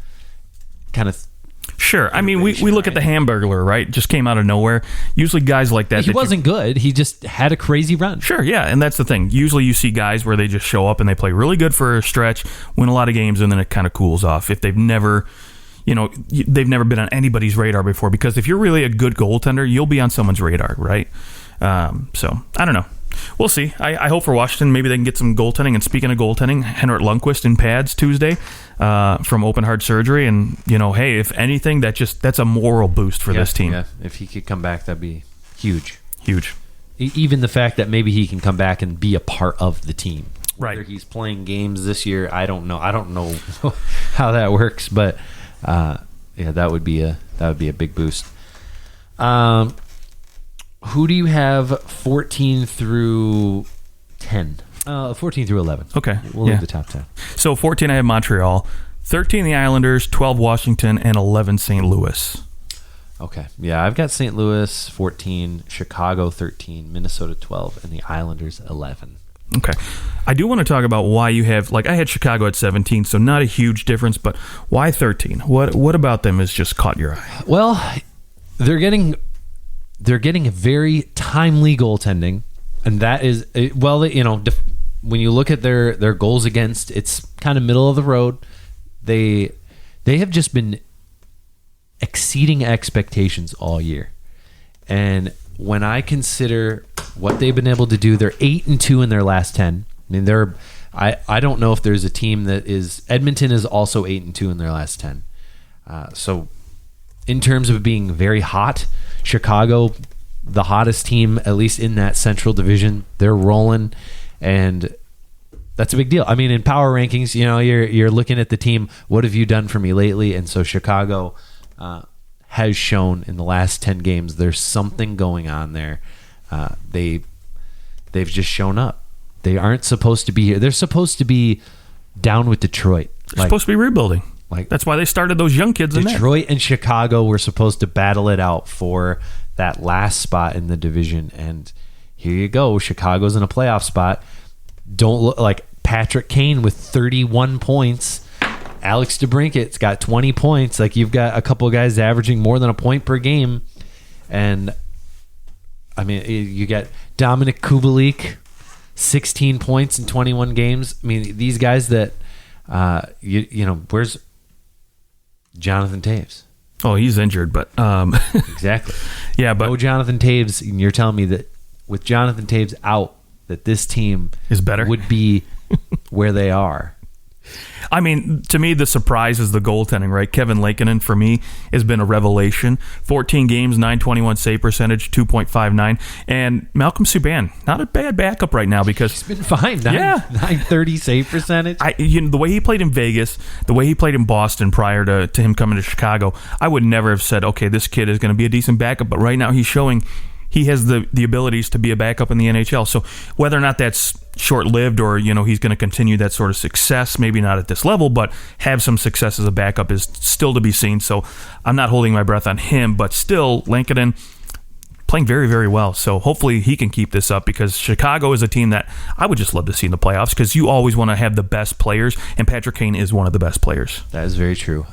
Sure. I mean, we look at the Hamburglar, right? Just came out of nowhere. Usually guys like that. He wasn't good. He just had a crazy run. Sure, yeah. And that's the thing. Usually you see guys where they just show up and they play really good for a stretch, win a lot of games, and then it kind of cools off. If they've never been on anybody's radar before. Because if you're really a good goaltender, you'll be on someone's radar, right? So, I don't know. We'll see. I hope for Washington, maybe they can get some goaltending. And speaking of goaltending, Henrik Lundqvist in pads Tuesday from open heart surgery. And, hey, if anything, that's a moral boost for this team. Yeah, if he could come back, that'd be huge. Huge. Even the fact that maybe he can come back and be a part of the team. Right. Whether he's playing games this year, I don't know. I don't know how that works, but that would be a big boost. Who do you have 14 through 10? 14 through 11. Okay. We'll leave the top 10. So 14, I have Montreal. 13, the Islanders. 12, Washington. And 11, St. Louis. Okay. Yeah, I've got St. Louis 14, Chicago 13, Minnesota 12, and the Islanders 11. Okay. I do want to talk about why you have, I had Chicago at 17, so not a huge difference, but why 13? What about them has just caught your eye? Well, they're getting a very timely goaltending, and that is, when you look at their goals against, it's kind of middle of the road. They have just been exceeding expectations all year. And when I consider what they've been able to do, they're 8-2 in their last 10. I mean, I don't know if there's a team that is. Edmonton is also 8-2 in their last 10. So, in terms of being very hot, Chicago, the hottest team, at least in that Central Division, they're rolling, and that's a big deal. I mean, in power rankings, you're looking at the team. What have you done for me lately? And so Chicago has shown in the last 10 games there's something going on there. They've just shown up. They aren't supposed to be here. They're supposed to be down with Detroit. They're supposed to be rebuilding. That's why they started those young kids in there. Detroit and Chicago were supposed to battle it out for that last spot in the division, and here you go. Chicago's in a playoff spot. Don't look like Patrick Kane with 31 points. Alex DeBrincat's got 20 points. Like, you've got a couple of guys averaging more than a point per game. And, I mean, you got Dominic Kubalik, 16 points in 21 games. I mean, these guys that, you know, where's Jonathan Taves? Oh, he's injured, but... Exactly. Yeah, but... No Jonathan Taves, and you're telling me that with Jonathan Taves out, that this team is better, would be where they are. I mean, to me, the surprise is the goaltending, right? Kevin Lankinen, for me, has been a revelation. 14 games, .921 save percentage, 2.59. And Malcolm Subban, not a bad backup right now because... He's been fine. .930 save percentage. The way he played in Vegas, the way he played in Boston prior to him coming to Chicago, I would never have said, okay, this kid is going to be a decent backup. But right now he's showing he has the abilities to be a backup in the NHL. So whether or not that's short-lived or, you know, he's going to continue that sort of success, maybe not at this level, but have some success as a backup is still to be seen. So I'm not holding my breath on him, but still, Lankinen playing very, very well. So hopefully he can keep this up because Chicago is a team that I would just love to see in the playoffs because you always want to have the best players, and Patrick Kane is one of the best players. That is very true.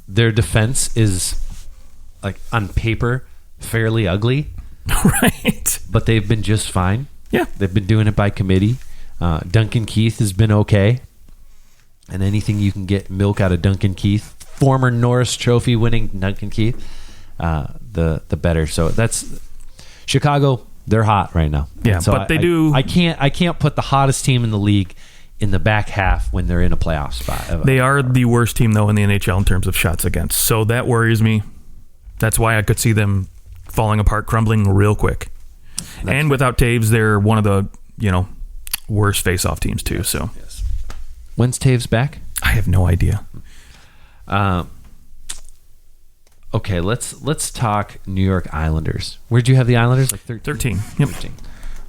Their defense is, like, on paper, fairly ugly. Right. But they've been just fine. Yeah. They've been doing it by committee. Duncan Keith has been okay. And anything you can get milk out of Duncan Keith, former Norris Trophy winning Duncan Keith, the better. So that's Chicago. They're hot right now. Yeah, so but I can't put the hottest team in the league in the back half when they're in a playoff spot. They are the worst team, though, in the NHL in terms of shots against. So that worries me. That's why I could see them falling apart, crumbling real quick. And without Taves, they're one of the, you know, worst face-off teams too. Yes, so, yes. When's Taves back? I have no idea. Okay, let's talk New York Islanders. Where'd you have the Islanders? Like 13. Yep. 13.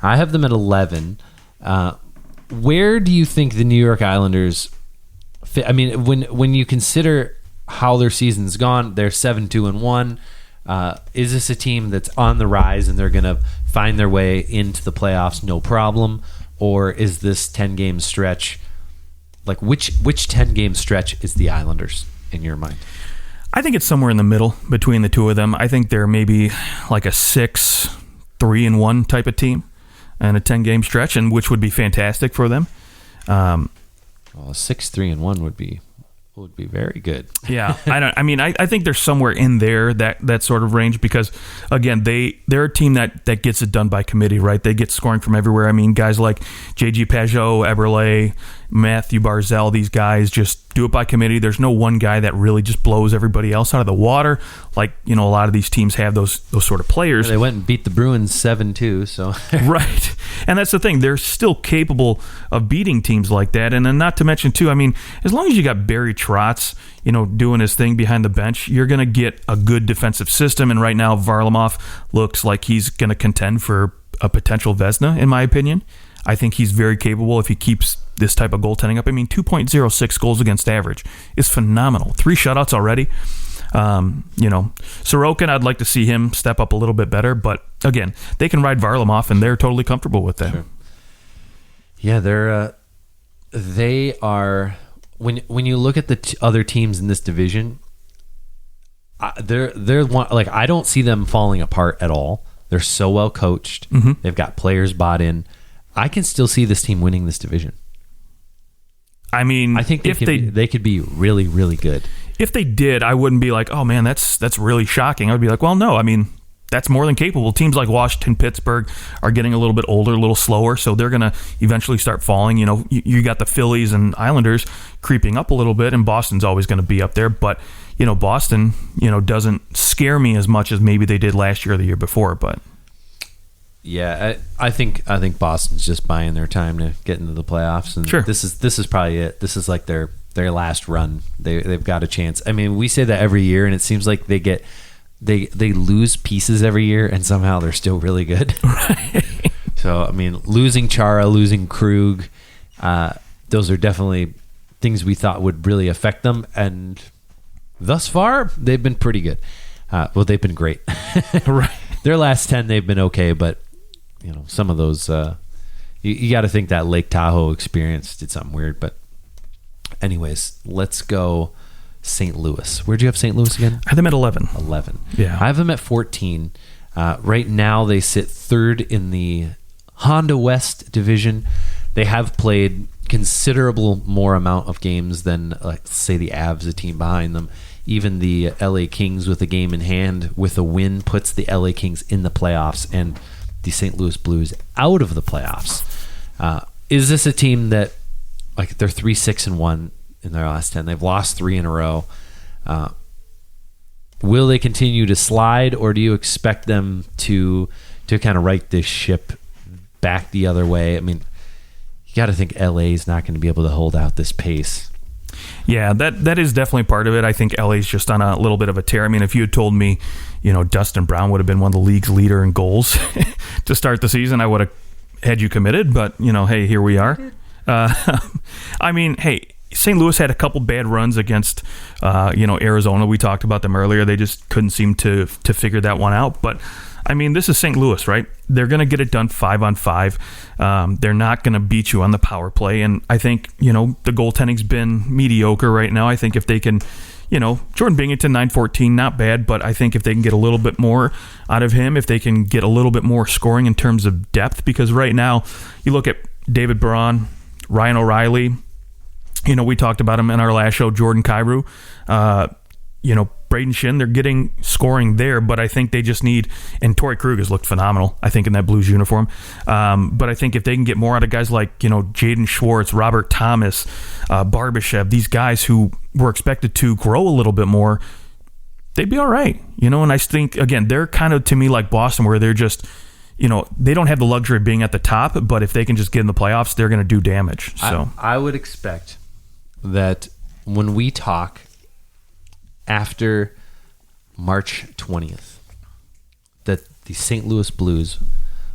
I have them at 11. Where do you think the New York Islanders fit? I mean, when you consider how their season's gone, they're 7-2-1. Is this a team that's on the rise and they're going to find their way into the playoffs no problem? Or is this 10-game stretch, like which 10-game stretch is the Islanders in your mind? I think it's somewhere in the middle between the two of them. I think they're maybe like a 6-3-1 type of team and a 10-game stretch, and which would be fantastic for them. Well, a 6-3-1 would be very good. Yeah, I think they're somewhere in there, that sort of range, because again, they're a team that gets it done by committee, right? They get scoring from everywhere. I mean, guys like JG Pajot, Eberle, Matthew Barzal, these guys just do it by committee. There's no one guy that really just blows everybody else out of the water. Like, you know, a lot of these teams have those sort of players. They went and beat the Bruins 7-2, so right. And that's the thing. They're still capable of beating teams like that. And then not to mention, too, I mean, as long as you got Barry Trotz, you know, doing his thing behind the bench, you're going to get a good defensive system. And right now, Varlamov looks like he's going to contend for a potential Vezina, in my opinion. I think he's very capable if he keeps this type of goaltending up. I mean, 2.06 goals against average is phenomenal. 3 shutouts already. You know, Sorokin, I'd like to see him step up a little bit better. But again, they can ride Varlamov, and they're totally comfortable with that. Sure. Yeah, they are. When you look at the other teams in this division, they're one, like, I don't see them falling apart at all. They're so well coached. Mm-hmm. They've got players bought in. I can still see this team winning this division. I mean, I think they could be really, really good. If they did, I wouldn't be like, oh man, that's really shocking. I would be like, well, no, I mean, that's more than capable. Teams like Washington, Pittsburgh are getting a little bit older, a little slower, so they're going to eventually start falling. You know, you got the Phillies and Islanders creeping up a little bit, and Boston's always going to be up there. But, you know, Boston, you know, doesn't scare me as much as maybe they did last year or the year before, but... Yeah, I think Boston's just buying their time to get into the playoffs, and sure. This is probably it. This is like their their last run. They've got a chance. I mean, we say that every year, and it seems like they lose pieces every year, and somehow they're still really good. Right. So, I mean, losing Chara, losing Krug, those are definitely things we thought would really affect them, and thus far, they've been pretty good. Well, they've been great. Right. Their last 10, they've been okay, but some of those, you got to think that Lake Tahoe experience did something weird. But anyways, let's go St. Louis. Where'd you have St. Louis again? I have them at 11. 11. Yeah. I have them at 14. Right now, they sit third in the Honda West division. They have played considerable more amount of games than, say, the Avs, a team behind them. Even the LA Kings with a game in hand with a win puts the LA Kings in the playoffs and the St. Louis Blues out of the playoffs. Is this a team that, they're 3-6-1 in their last 10? They've lost 3 in a row. Will they continue to slide, or do you expect them to kind of right this ship back the other way? I mean, you got to think LA is not going to be able to hold out this pace. Yeah, that is definitely part of it. I think LA's just on a little bit of a tear. I mean, if you had told me, Dustin Brown would have been one of the league's leader in goals to start the season, I would have had you committed. But, hey, here we are. I mean, hey, St. Louis had a couple bad runs against, Arizona. We talked about them earlier. They just couldn't seem to figure that one out. But, I mean, this is St. Louis, right? They're going to get it done 5-on-5. They're not going to beat you on the power play. And I think, the goaltending's been mediocre right now. I think if they can, Jordan Binghamton, 914, not bad. But I think if they can get a little bit more out of him, if they can get a little bit more scoring in terms of depth, because right now you look at David Braun, Ryan O'Reilly, we talked about him in our last show, Jordan Kyrou, Braden Shin, they're getting scoring there, but I think they just need, and Torrey Krug has looked phenomenal, I think, in that Blues uniform. But I think if they can get more out of guys like, Jaden Schwartz, Robert Thomas, Barbashev, these guys who were expected to grow a little bit more, they'd be all right. And I think, again, they're kind of, to me, like Boston, where they're just, they don't have the luxury of being at the top, but if they can just get in the playoffs, they're going to do damage. So I would expect that when we talk after March 20th, that the St. Louis Blues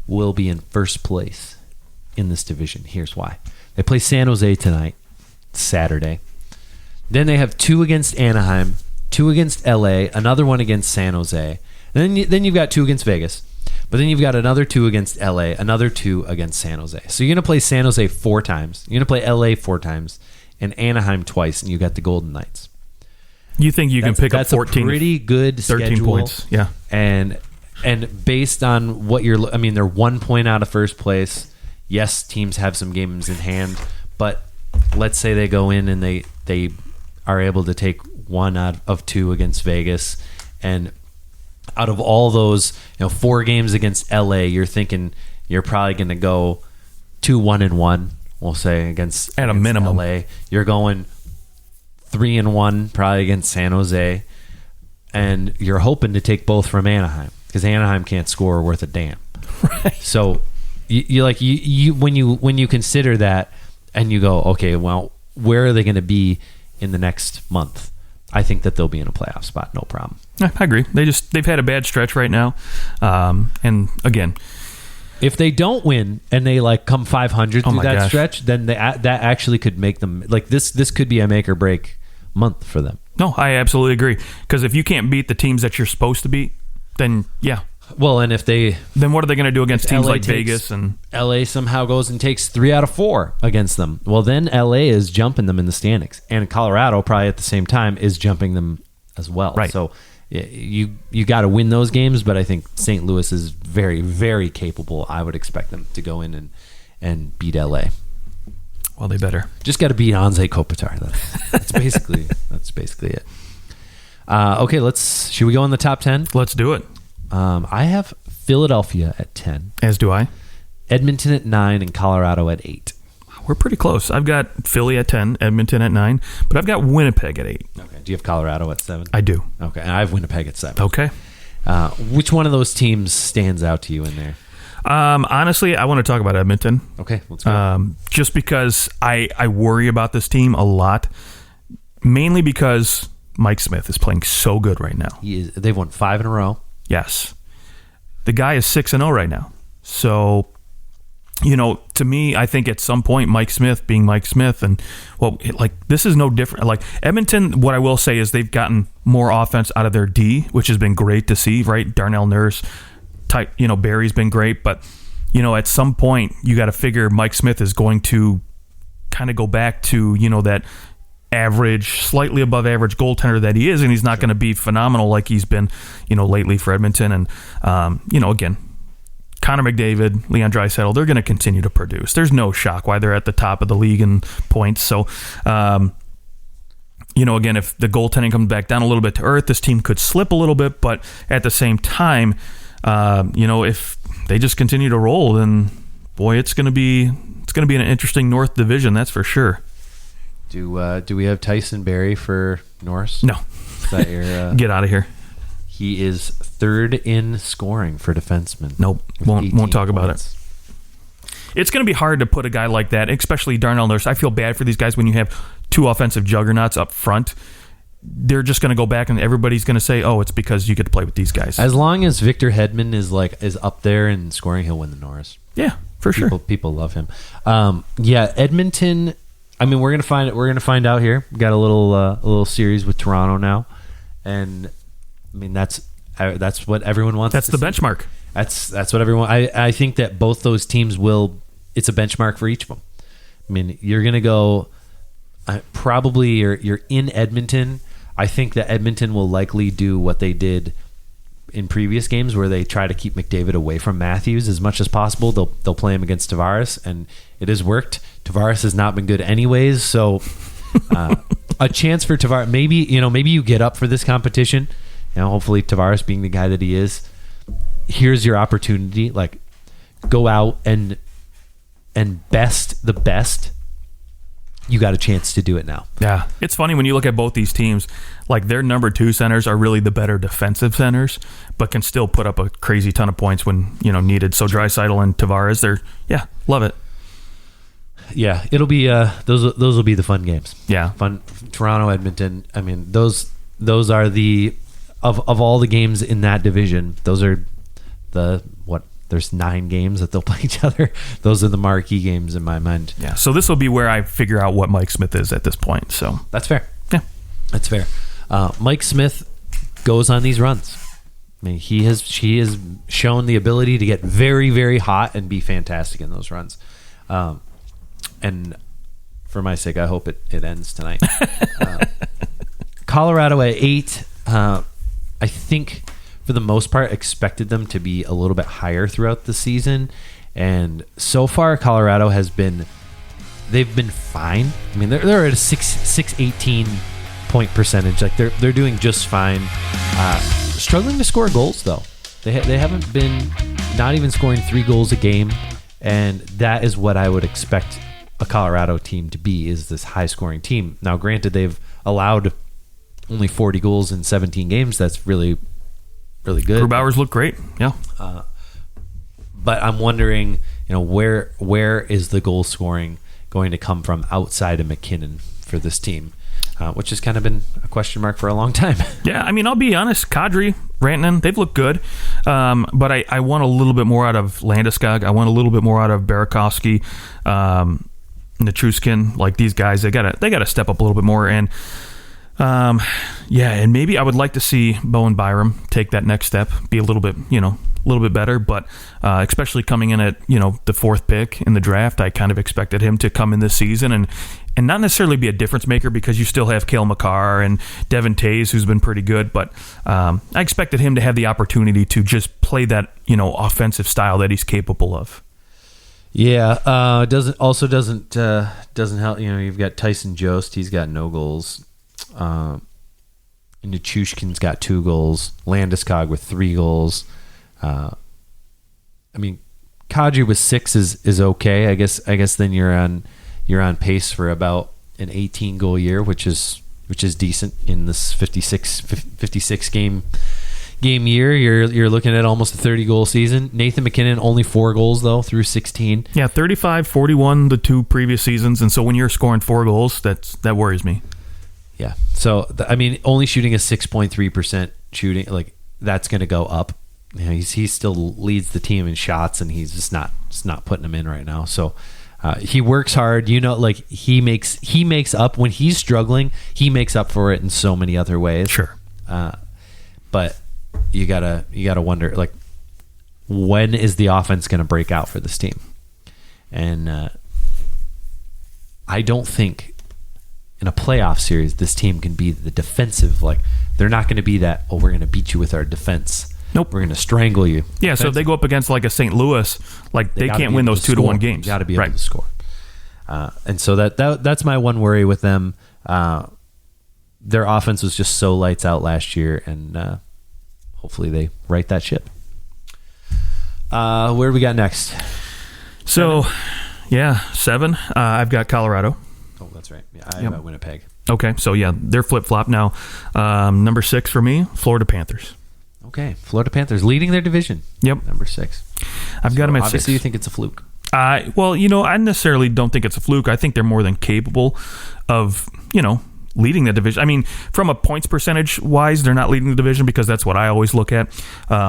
will be in first place in this division. Here's why. They play San Jose tonight, Saturday. Then they have 2 against Anaheim, 2 against LA, another one against San Jose. And then you've got 2 against Vegas. But then you've got another 2 against LA, another 2 against San Jose. So you're going to play San Jose 4 times. You're going to play LA 4 times and Anaheim twice, and you got the Golden Knights. You think you can pick up 14? That's a pretty good 13 schedule. points, yeah. And based on what they're 1 point out of first place. Yes, teams have some games in hand, but let's say they go in and they are able to take 1 out of 2 against Vegas, and out of all those, 4 games against LA, you're thinking you're probably going to go 2-1-1. We'll say against a minimum. LA, you're going 3-1 probably against San Jose, and you're hoping to take both from Anaheim because Anaheim can't score worth a damn. Right. So you when you consider that and you go, okay, well, where are they going to be in the next month? I think that they'll be in a playoff spot, no problem. I agree. They've had a bad stretch right now, and again, if they don't win and they come 500 through that stretch, then that actually could make them this could be a make or break month for them. No, I absolutely agree. Because if you can't beat the teams that you're supposed to beat, then yeah. Well, and then what are they going to do against teams like Vegas and LA somehow goes and takes 3 out of 4 against them? Well, then LA is jumping them in the standings, and Colorado probably at the same time is jumping them as well. Right. So you got to win those games, but I think St. Louis is very, very capable. I would expect them to go in and beat LA. Well, they better. Just got to beat Anze Kopitar. That's basically it. Okay, should we go in the top 10? Let's do it. I have Philadelphia at 10. As do I. Edmonton at 9 and Colorado at 8. We're pretty close. I've got Philly at 10, Edmonton at 9, but I've got Winnipeg at 8. Okay. Do you have Colorado at 7? I do. Okay. And I have Winnipeg at 7. Okay. Which one of those teams stands out to you in there? Honestly, I want to talk about Edmonton. Okay, let's go. Just because I worry about this team a lot. mainly because Mike Smith is playing so good right now. They've won 5 in a row. Yes. The guy is 6-0 right now. So, to me, I think at some point, Mike Smith being Mike Smith, and this is no different. Like Edmonton, what I will say is they've gotten more offense out of their D, which has been great to see, right? Darnell Nurse, Barry's been great, but at some point you got to figure Mike Smith is going to kind of go back to, that average, slightly above average goaltender that he is, and he's not going to be phenomenal like he's been, lately for Edmonton. And, again, Connor McDavid, Leon Draisaitl, they're going to continue to produce. There's no shock why they're at the top of the league in points. So, again, if the goaltending comes back down a little bit to earth, this team could slip a little bit, but at the same time, if they just continue to roll, then boy, it's going to be an interesting North Division, that's for sure. Do we have Tyson Barrie for Norris? No. Is that your, get out of here. He is 3rd in scoring for defensemen. Nope, won't talk about it. It's going to be hard to put a guy like that, especially Darnell Nurse. I feel bad for these guys when you have 2 offensive juggernauts up front. They're just going to go back and everybody's going to say, "Oh, it's because you get to play with these guys." As long as Victor Hedman is up there in scoring, he'll win the Norris. Yeah, for sure. People love him. Edmonton. I mean, we're gonna find out here. We got a little series with Toronto now, and I mean that's what everyone wants. That's the benchmark. That's what everyone. I think that both those teams will. It's a benchmark for each of them. I mean, you're gonna go. Probably you're in Edmonton. I think that Edmonton will likely do what they did in previous games, where they try to keep McDavid away from Matthews as much as possible. They'll play him against Tavares, and it has worked. Tavares has not been good anyways, so a chance for Tavares. Maybe you get up for this competition. Hopefully Tavares, being the guy that he is, here's your opportunity. Like, go out and best the best. You got a chance to do it now. Yeah. It's funny when you look at both these teams, like their number 2 centers are really the better defensive centers, but can still put up a crazy ton of points when, needed. So Draisaitl and Tavares, love it. Yeah, it'll be those will be the fun games. Yeah. Fun. Toronto, Edmonton. I mean, those are the of all the games in that division, those are there's 9 games that they'll play each other. Those are the marquee games in my mind. Yeah. So this will be where I figure out what Mike Smith is at this point. So that's fair. Yeah. That's fair. Mike Smith goes on these runs. I mean, he has shown the ability to get very, very hot and be fantastic in those runs. And for my sake, I hope it ends tonight. Colorado at 8. I think, for the most part, expected them to be a little bit higher throughout the season, and so far Colorado they've been fine. I mean, they're at a 618 point percentage. Like they're doing just fine. Struggling to score goals though. They haven't been, not even scoring 3 goals a game, and that is what I would expect a Colorado team to be, is this high scoring team. Now, granted, they've allowed only 40 goals in 17 games. That's really, really good. Grubauer's look great. Yeah. But I'm wondering, where is the goal scoring going to come from outside of McKinnon for this team, which has kind of been a question mark for a long time. Yeah, I mean, I'll be honest. Kadri, Rantanen, they've looked good, but I want a little bit more out of Landeskog. I want a little bit more out of Burakovsky, Nichushkin. Like, these guys, they gotta step up a little bit more. And and maybe I would like to see Bowen Byram take that next step, be a little bit better, but especially coming in at, the 4th pick in the draft, I kind of expected him to come in this season and not necessarily be a difference maker, because you still have Cale Makar and Devin Taves, who's been pretty good, but I expected him to have the opportunity to just play that, offensive style that he's capable of. Yeah, doesn't help. You've got Tyson Jost, he's got no goals. Nichushkin's got 2 goals. Landeskog with 3 goals. I mean, Kadri with 6 is okay. I guess then you're on pace for about an 18 goal year, which is decent in this 56 game year. You're looking at almost a 30 goal season. Nathan McKinnon only 4 goals though through 16. Yeah, 35, 41 the 2 previous seasons, and so when you're scoring 4 goals, that worries me. Yeah. So I mean, only shooting a 6.3% shooting, like that's going to go up. You know, he still leads the team in shots, and he's just not putting them in right now. So he works hard. You know, like he makes up when he's struggling. He makes up for it in so many other ways. Sure. But you gotta wonder, like, when is the offense going to break out for this team? And I don't think in a playoff series this team can be the defensive. Like, they're not going to be that. Oh, we're going to beat you with our defense. Nope. We're going to strangle you. Yeah. So if they go up against like a St. Louis, like they can't win those 2-1 games. You got to be able to score. And so that's my one worry with them. Their offense was just so lights out last year, and hopefully they right that ship. Where do we got next? So, 7. I've got Colorado. Oh, that's right. Yeah, I have Winnipeg. Okay, so yeah, they're flip-flop now. Number 6 for me, Florida Panthers. Okay, Florida Panthers leading their division. Yep. Number 6. I've got them at 6. Obviously, you think it's a fluke. Well, I necessarily don't think it's a fluke. I think they're more than capable of, leading the division. I mean, from a points percentage wise, they're not leading the division because that's what I always look at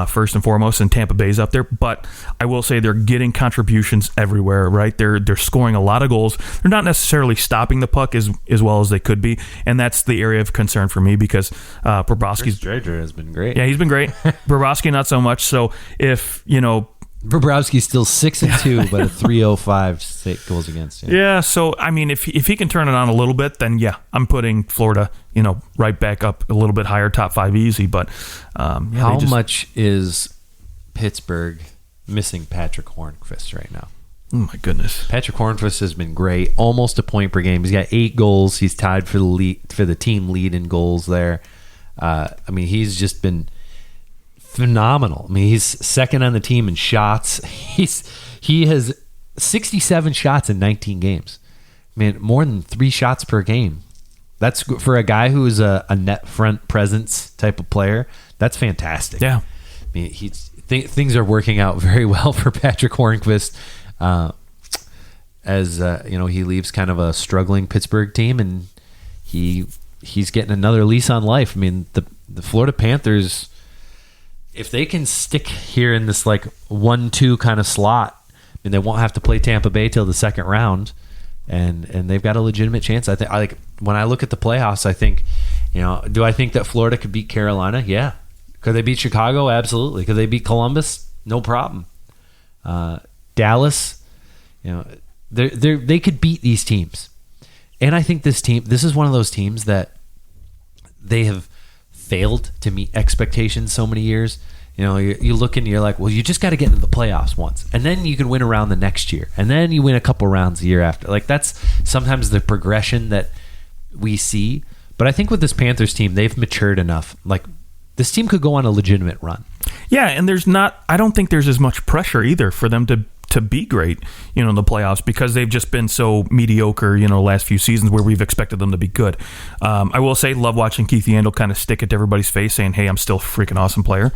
first and foremost, and Tampa Bay's up there. But I will say they're getting contributions everywhere, right? They're scoring a lot of goals. They're not necessarily stopping the puck as well as they could be, and that's the area of concern for me because Bobrovsky's has been great. Yeah, he's been great. Bobrovsky not so much. So if Bobrovsky's still 6-2, but a 3.05 goals against. Yeah, so I mean, if he can turn it on a little bit, then yeah, I'm putting Florida, right back up a little bit higher, top 5 easy. But how much is Pittsburgh missing Patrick Hornqvist right now? Oh my goodness, Patrick Hornqvist has been great, almost a point per game. He's got 8 goals. He's tied for the team lead in goals there. I mean, he's just been phenomenal. I mean, he's second on the team in shots. He has 67 shots in 19 games. I mean, more than 3 shots per game. That's for a guy who is a net front presence type of player. That's fantastic. Yeah. I mean, things are working out very well for Patrick Hornqvist as he leaves kind of a struggling Pittsburgh team, and he's getting another lease on life. I mean, the Florida Panthers, if they can stick here in this like 1-2 kind of slot, and they won't have to play Tampa Bay till the second round, and they've got a legitimate chance. I think when I look at the playoffs, I think, do I think that Florida could beat Carolina? Yeah. Could they beat Chicago? Absolutely. Could they beat Columbus? No problem. Dallas, they could beat these teams. And I think this is one of those teams that they have failed to meet expectations so many years. You look and you're like, well, you just got to get into the playoffs once, and then you can win around the next year, and then you win a couple rounds the year after. Like, that's sometimes the progression that we see. But I think with this Panthers team, they've matured enough. Like, this team could go on a legitimate run. Yeah, and I don't think there's as much pressure either for them to be great, in the playoffs, because they've just been so mediocre, last few seasons where we've expected them to be good. I will say, love watching Keith Yandle kind of stick it to everybody's face saying, hey, I'm still a freaking awesome player.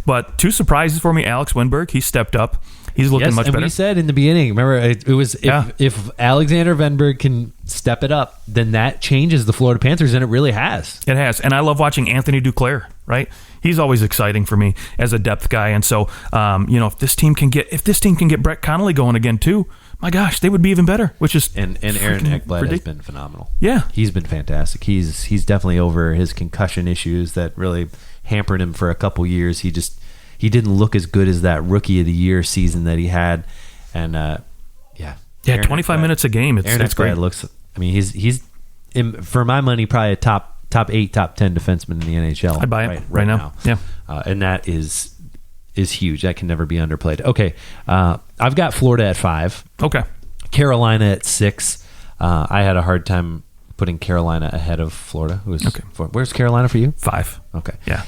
But 2 surprises for me. Alex Winberg, he stepped up. He's looking much better. We said in the beginning, remember, it was if Alexander Venberg can step it up, then that changes the Florida Panthers, and it really has. It has. And I love watching Anthony Duclair, right? He's always exciting for me as a depth guy. And so, if this team can get Brett Connolly going again too, my gosh, they would be even better. Which is and Aaron Ekblad has been phenomenal. Yeah, he's been fantastic. He's definitely over his concussion issues that really hampered him for a couple years. He didn't look as good as that Rookie of the Year season that he had, and Aaron 25 Ekblad, minutes a game. It's great. Looks. I mean, he's for my money probably a top 8, top 10 defenseman in the NHL. I'd buy it right now. Yeah, and that is huge. That can never be underplayed. Okay, I've got Florida at 5. Okay, Carolina at 6. I had a hard time putting Carolina ahead of Florida. Where's Carolina for you? 5. Okay. Yeah.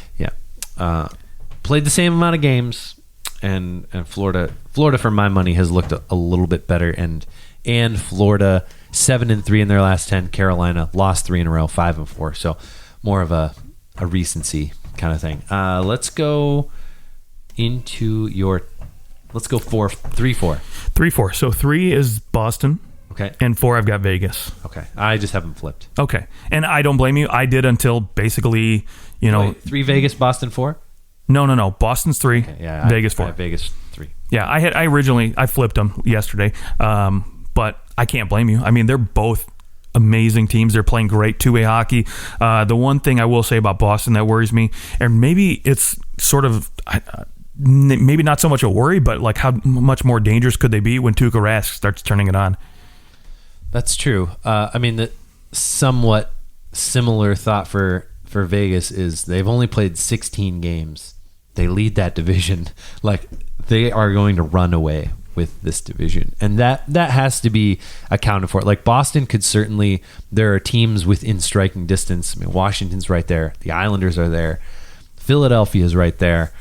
Played the same amount of games, and Florida for my money has looked a little bit better, and Florida 7-3 in their last 10. Carolina lost 3 in a row, 5-4. So more of a recency kind of thing. Let's go 3-4. 3-4. So 3 is Boston. Okay. And 4, I've got Vegas. Okay. I just haven't flipped. Okay. And I don't blame you. I did until basically, Wait, 3 Vegas, Boston 4? No. Boston's 3, Okay, yeah. Vegas I 4. have Vegas 3. Yeah, I flipped them yesterday. But I can't blame you. I mean, they're both amazing teams. They're playing great two-way hockey. The one thing I will say about Boston that worries me, and maybe it's sort of maybe not so much a worry, but like how much more dangerous could they be when Tuukka Rask starts turning it on? That's true. I mean, the somewhat similar thought for Vegas is they've only played 16 games. They lead that division. Like, they are going to run away with this division, and that has to be accounted for. Like, Boston could certainly, there are teams within striking distance. I mean, Washington's right there, the Islanders are there, Philadelphia's right there.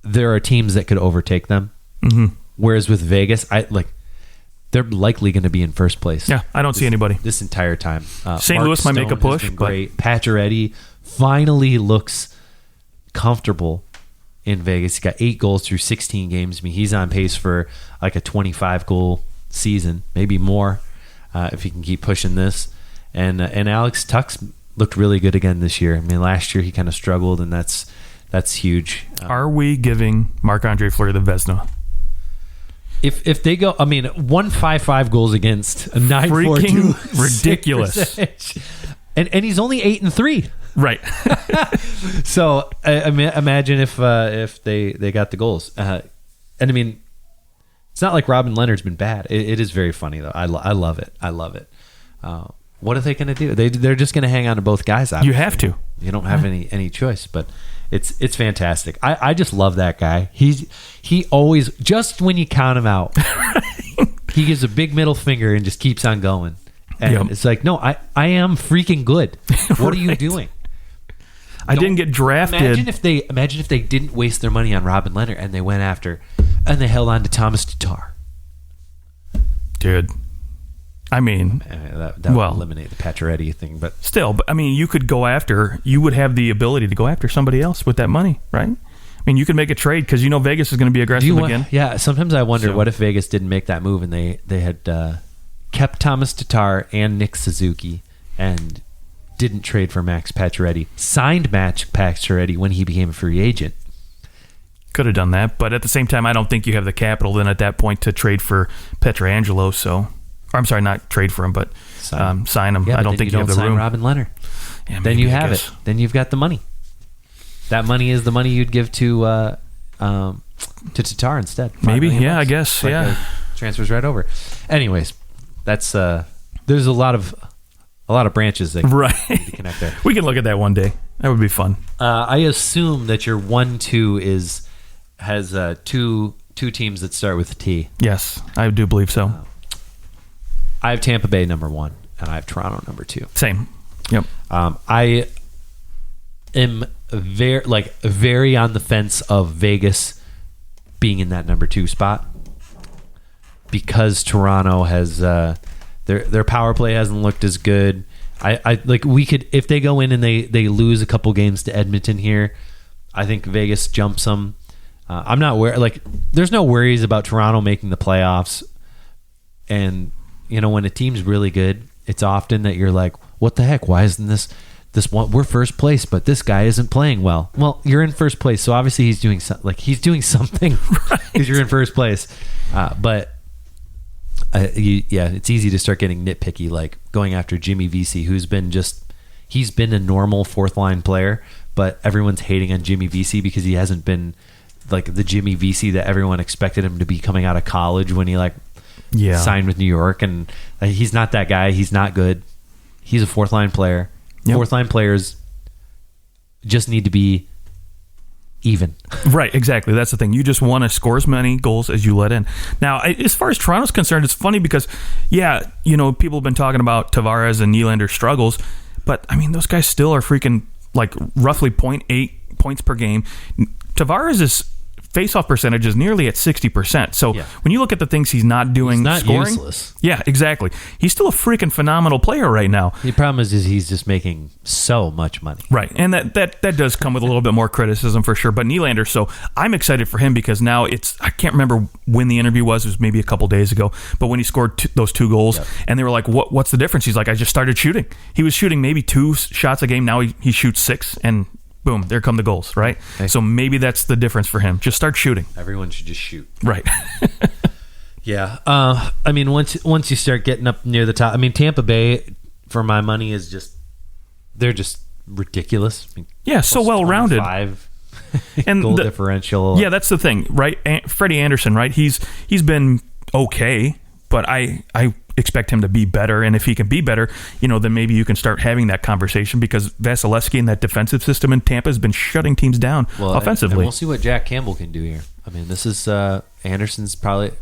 There are teams that could overtake them. Mm-hmm. Whereas with Vegas, they're likely going to be in first place. Yeah, I don't see anybody this entire time. St. Louis might make a push, but great. Pacioretty finally looks comfortable in Vegas. He got 8 goals through 16 games. I mean, he's on pace for like a 25 goal season, maybe more, if he can keep pushing this. And Alex Tuch's looked really good again this year. I mean, last year he kind of struggled, and that's huge. Are we giving Marc-Andre Fleury the Vezina? If they go, I mean, 155 goals against, a 942, ridiculous. And he's only 8-3. Right. So I mean, imagine if they got the goals. And I mean, it's not like Robin Leonard's been bad. It is very funny though. I love it. I love it. What are they going to do? They're just going to hang on to both guys. Obviously. You have to. You don't have any choice. But it's fantastic. I just love that guy. He always, just when you count him out, he gives a big middle finger and just keeps on going. And it's like, no, I am freaking good. What are you doing? I didn't get drafted. Imagine if they didn't waste their money on Robin Leonard and they went after and they held on to Thomas Tatar. Dude, I mean, that would eliminate the Pacioretty thing, but still, I mean, you would have the ability to go after somebody else with that money, right? I mean, you can make a trade because Vegas is going to be aggressive again. Yeah, sometimes I wonder what if Vegas didn't make that move and they had kept Thomas Tatar and Nick Suzuki and didn't trade for Max Pacioretty, signed Max Pacioretty when he became a free agent. Could have done that, but at the same time, I don't think you have the capital then at that point to trade for Pietrangelo. So, or I'm sorry, not trade for him, but sign him. Yeah, I don't think you have the sign room. Robin Leonard. Yeah, then you have it. Then you've got the money. That money is the money you'd give to Tatar instead. Maybe, yeah, I guess, yeah. Transfers right over. Anyways, that's there's a lot of branches that need to connect there. We can look at that one day. That would be fun. I assume that your 1-2 has two teams that start with T. Yes, I do believe so. I have Tampa Bay number 1, and I have Toronto number 2. Same. Yep. I am very on the fence of Vegas being in that number 2 spot because Toronto has their power play hasn't looked as good. We could, if they go in and they lose a couple games to Edmonton here, I think Vegas jumps them. I'm not worried. There's no worries about Toronto making the playoffs. And when a team's really good, it's often that you're like, what the heck? Why isn't this one? We're first place, but this guy isn't playing well. Well, you're in first place, so obviously he's doing something because you're in first place. But it's easy to start getting nitpicky, like going after Jimmy Vesey, who's been he's been a normal fourth line player, but everyone's hating on Jimmy Vesey because he hasn't been like the Jimmy Vesey that everyone expected him to be coming out of college when he signed with New York, and he's not that guy. He's not good. He's a fourth line player. Yep. Fourth line players just need to be even. Right, exactly. That's the thing. You just want to score as many goals as you let in. Now, as far as Toronto's concerned, it's funny because, people have been talking about Tavares and Nylander's struggles, but, I mean, those guys still are freaking, roughly 0.8 points per game. Tavares is faceoff percentage is nearly at 60%. So when you look at the things he's not doing, he's not scoring, useless. Yeah, exactly. He's still a freaking phenomenal player right now. The problem is he's just making so much money. Right, and that does come with a little bit more criticism for sure. But Nylander, so I'm excited for him because now I can't remember when the interview was. It was maybe a couple days ago. But when he scored those 2 goals, and they were like, "What's the difference?" He's like, "I just started shooting." He was shooting maybe 2 shots a game. Now he shoots 6, and boom, there come the goals. Right. Okay. So maybe that's the difference for him. Just start shooting. Everyone should just shoot. Right. Yeah. I mean, once you start getting up near the top, I mean, Tampa Bay, for my money, they're just ridiculous. I mean, yeah, so well rounded. 5 and goal differential. Yeah, that's the thing, right? Freddie Anderson, right? He's been okay, but I expect him to be better. And if he can be better, then maybe you can start having that conversation because Vasilevsky and that defensive system in Tampa has been shutting teams down offensively. And we'll see what Jack Campbell can do here. I mean, this is Anderson's probably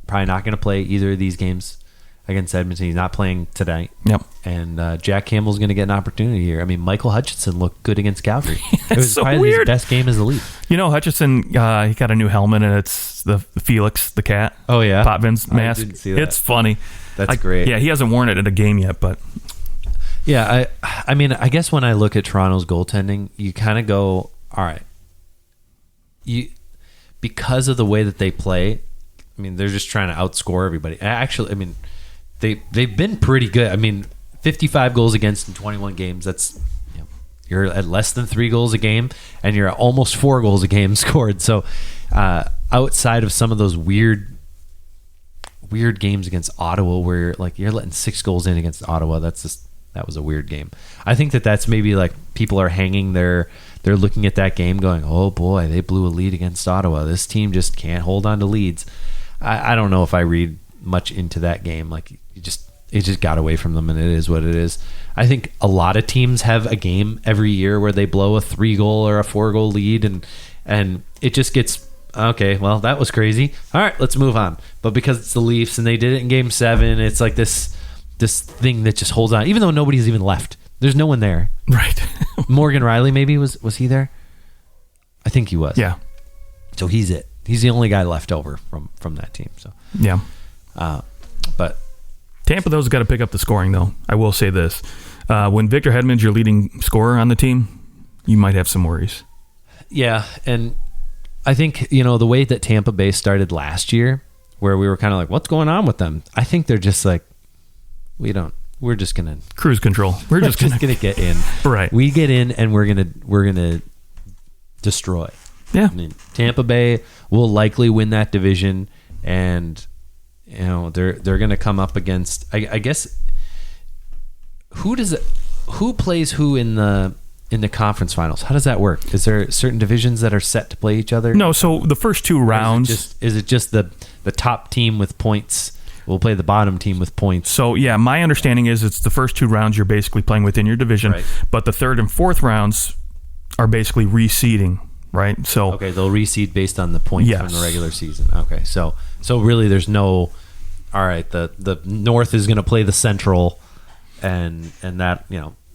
not going to play either of these games against Edmonton. He's not playing tonight. Yep. And Jack Campbell's going to get an opportunity here. I mean, Michael Hutchinson looked good against Calgary. It was so probably weird. his best game as a lead. Hutchinson, he got a new helmet, and it's the Felix the cat. Oh, yeah? Potvin's mask. I didn't see that. It's funny. That's great. Yeah, he hasn't worn it at a game yet, but... Yeah, I mean, I guess when I look at Toronto's goaltending, you kind of go, all right, because of the way that they play, I mean, they're just trying to outscore everybody. Actually, I mean, they've been pretty good. I mean, 55 goals against in 21 games. That's you're at less than 3 goals a game, and you're at almost 4 goals a game scored. So, outside of some of those weird games against Ottawa, where you're letting 6 goals in against Ottawa, that was a weird game. I think that's maybe people are hanging they're looking at that game going, oh boy, they blew a lead against Ottawa. This team just can't hold on to leads. I don't know if I read much into that game. It just got away from them, and it is what it is. I think a lot of teams have a game every year where they blow a 3-goal or a 4-goal lead, and it just gets, okay, well, that was crazy. All right, let's move on. But because it's the Leafs and they did it in Game 7, it's like this thing that just holds on, even though nobody's even left. There's no one there. Right. Morgan Riley, maybe, was he there? I think he was. Yeah. So he's it. He's the only guy left over from that team. So yeah. But Tampa, though's got to pick up the scoring, though. I will say this. When Victor Hedman's your leading scorer on the team, you might have some worries. Yeah, and I think, the way that Tampa Bay started last year, where we were kind of like, what's going on with them? I think they're just like, we're just going to... Cruise control. We're just going to get in. Right. We get in, and we're going to destroy. Yeah. I mean, Tampa Bay will likely win that division, and they're going to come up against, I guess, who plays who in the conference finals? How does that work? Is there certain divisions that are set to play each other? No, so the first 2 rounds, is it just the top team with points will play the bottom team with points? So yeah, my understanding is it's the first 2 rounds you're basically playing within your division, right. But the 3rd and 4th rounds are basically reseeding. Right, so okay, they'll reseed based on the points yes. from the regular season. Okay, so really, there's no. All right, the North is going to play the Central, and that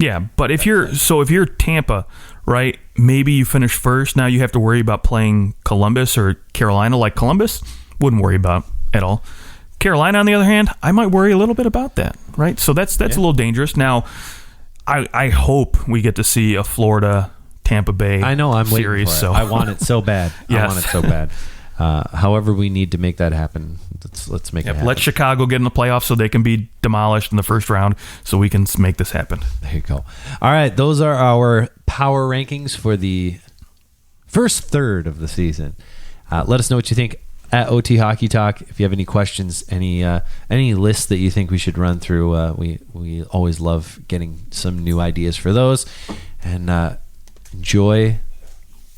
Yeah, but if you're Tampa, right? Maybe you finish first. Now you have to worry about playing Columbus or Carolina. Like Columbus, wouldn't worry about at all. Carolina, on the other hand, I might worry a little bit about that. Right, so that's a little dangerous. Now, I hope we get to see a Florida. Tampa Bay. I know I'm series, waiting for it. So. I want it so bad. Yes. I want it so bad. However, we need to make that happen. Let's make it happen. Let Chicago get in the playoffs so they can be demolished in the first round, so we can make this happen. There you go. All right, those are our power rankings for the first third of the season. Let us know what you think at OT Hockey Talk. If you have any questions, any lists that you think we should run through, we always love getting some new ideas for those. And enjoy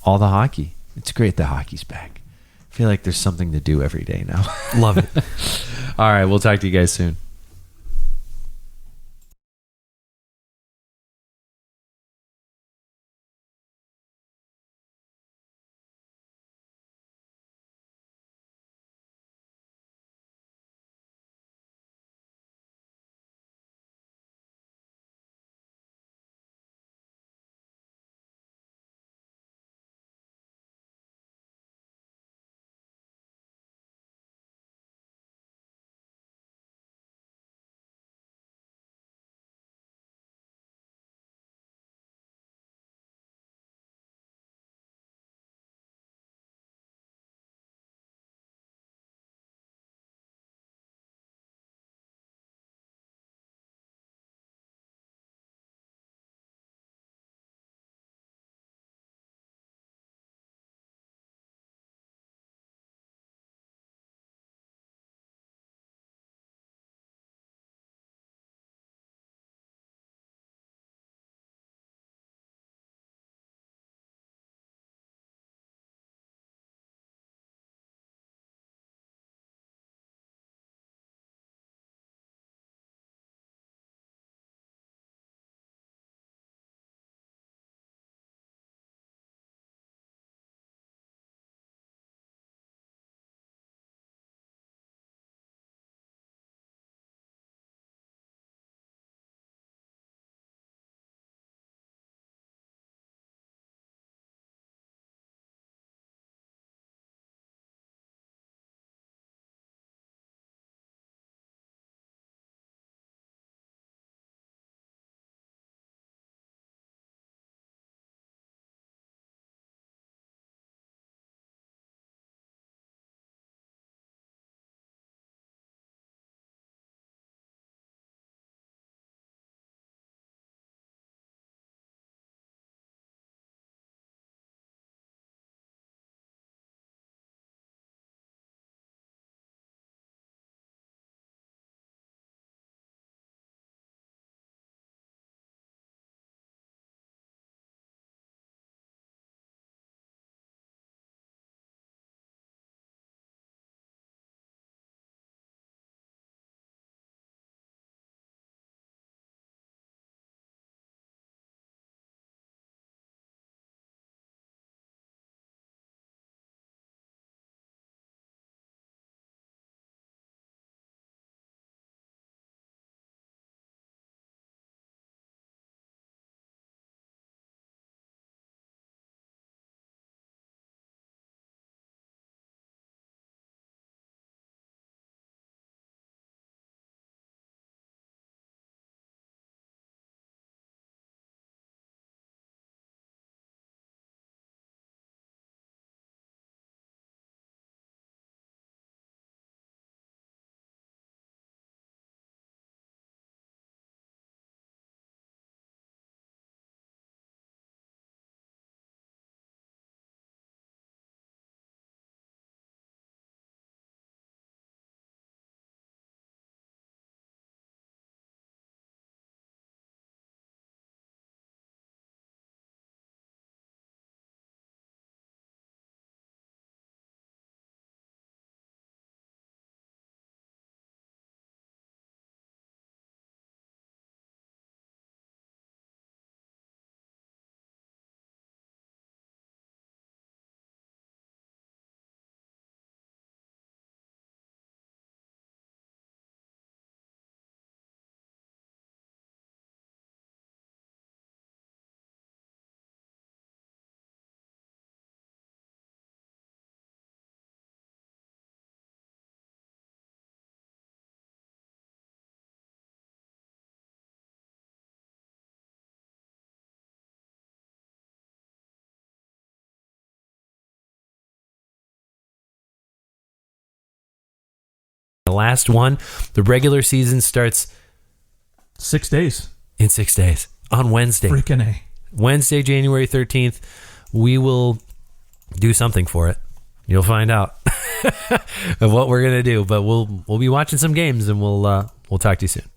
all the hockey. It's great the hockey's back. I feel like there's something to do every day now. Love it. All right, we'll talk to you guys soon. last one. The regular season starts 6 days. in 6 days on Wednesday. Freaking A. Wednesday, January 13th. We will do something for it. You'll find out of what we're going to do, but we'll be watching some games, and we'll talk to you soon.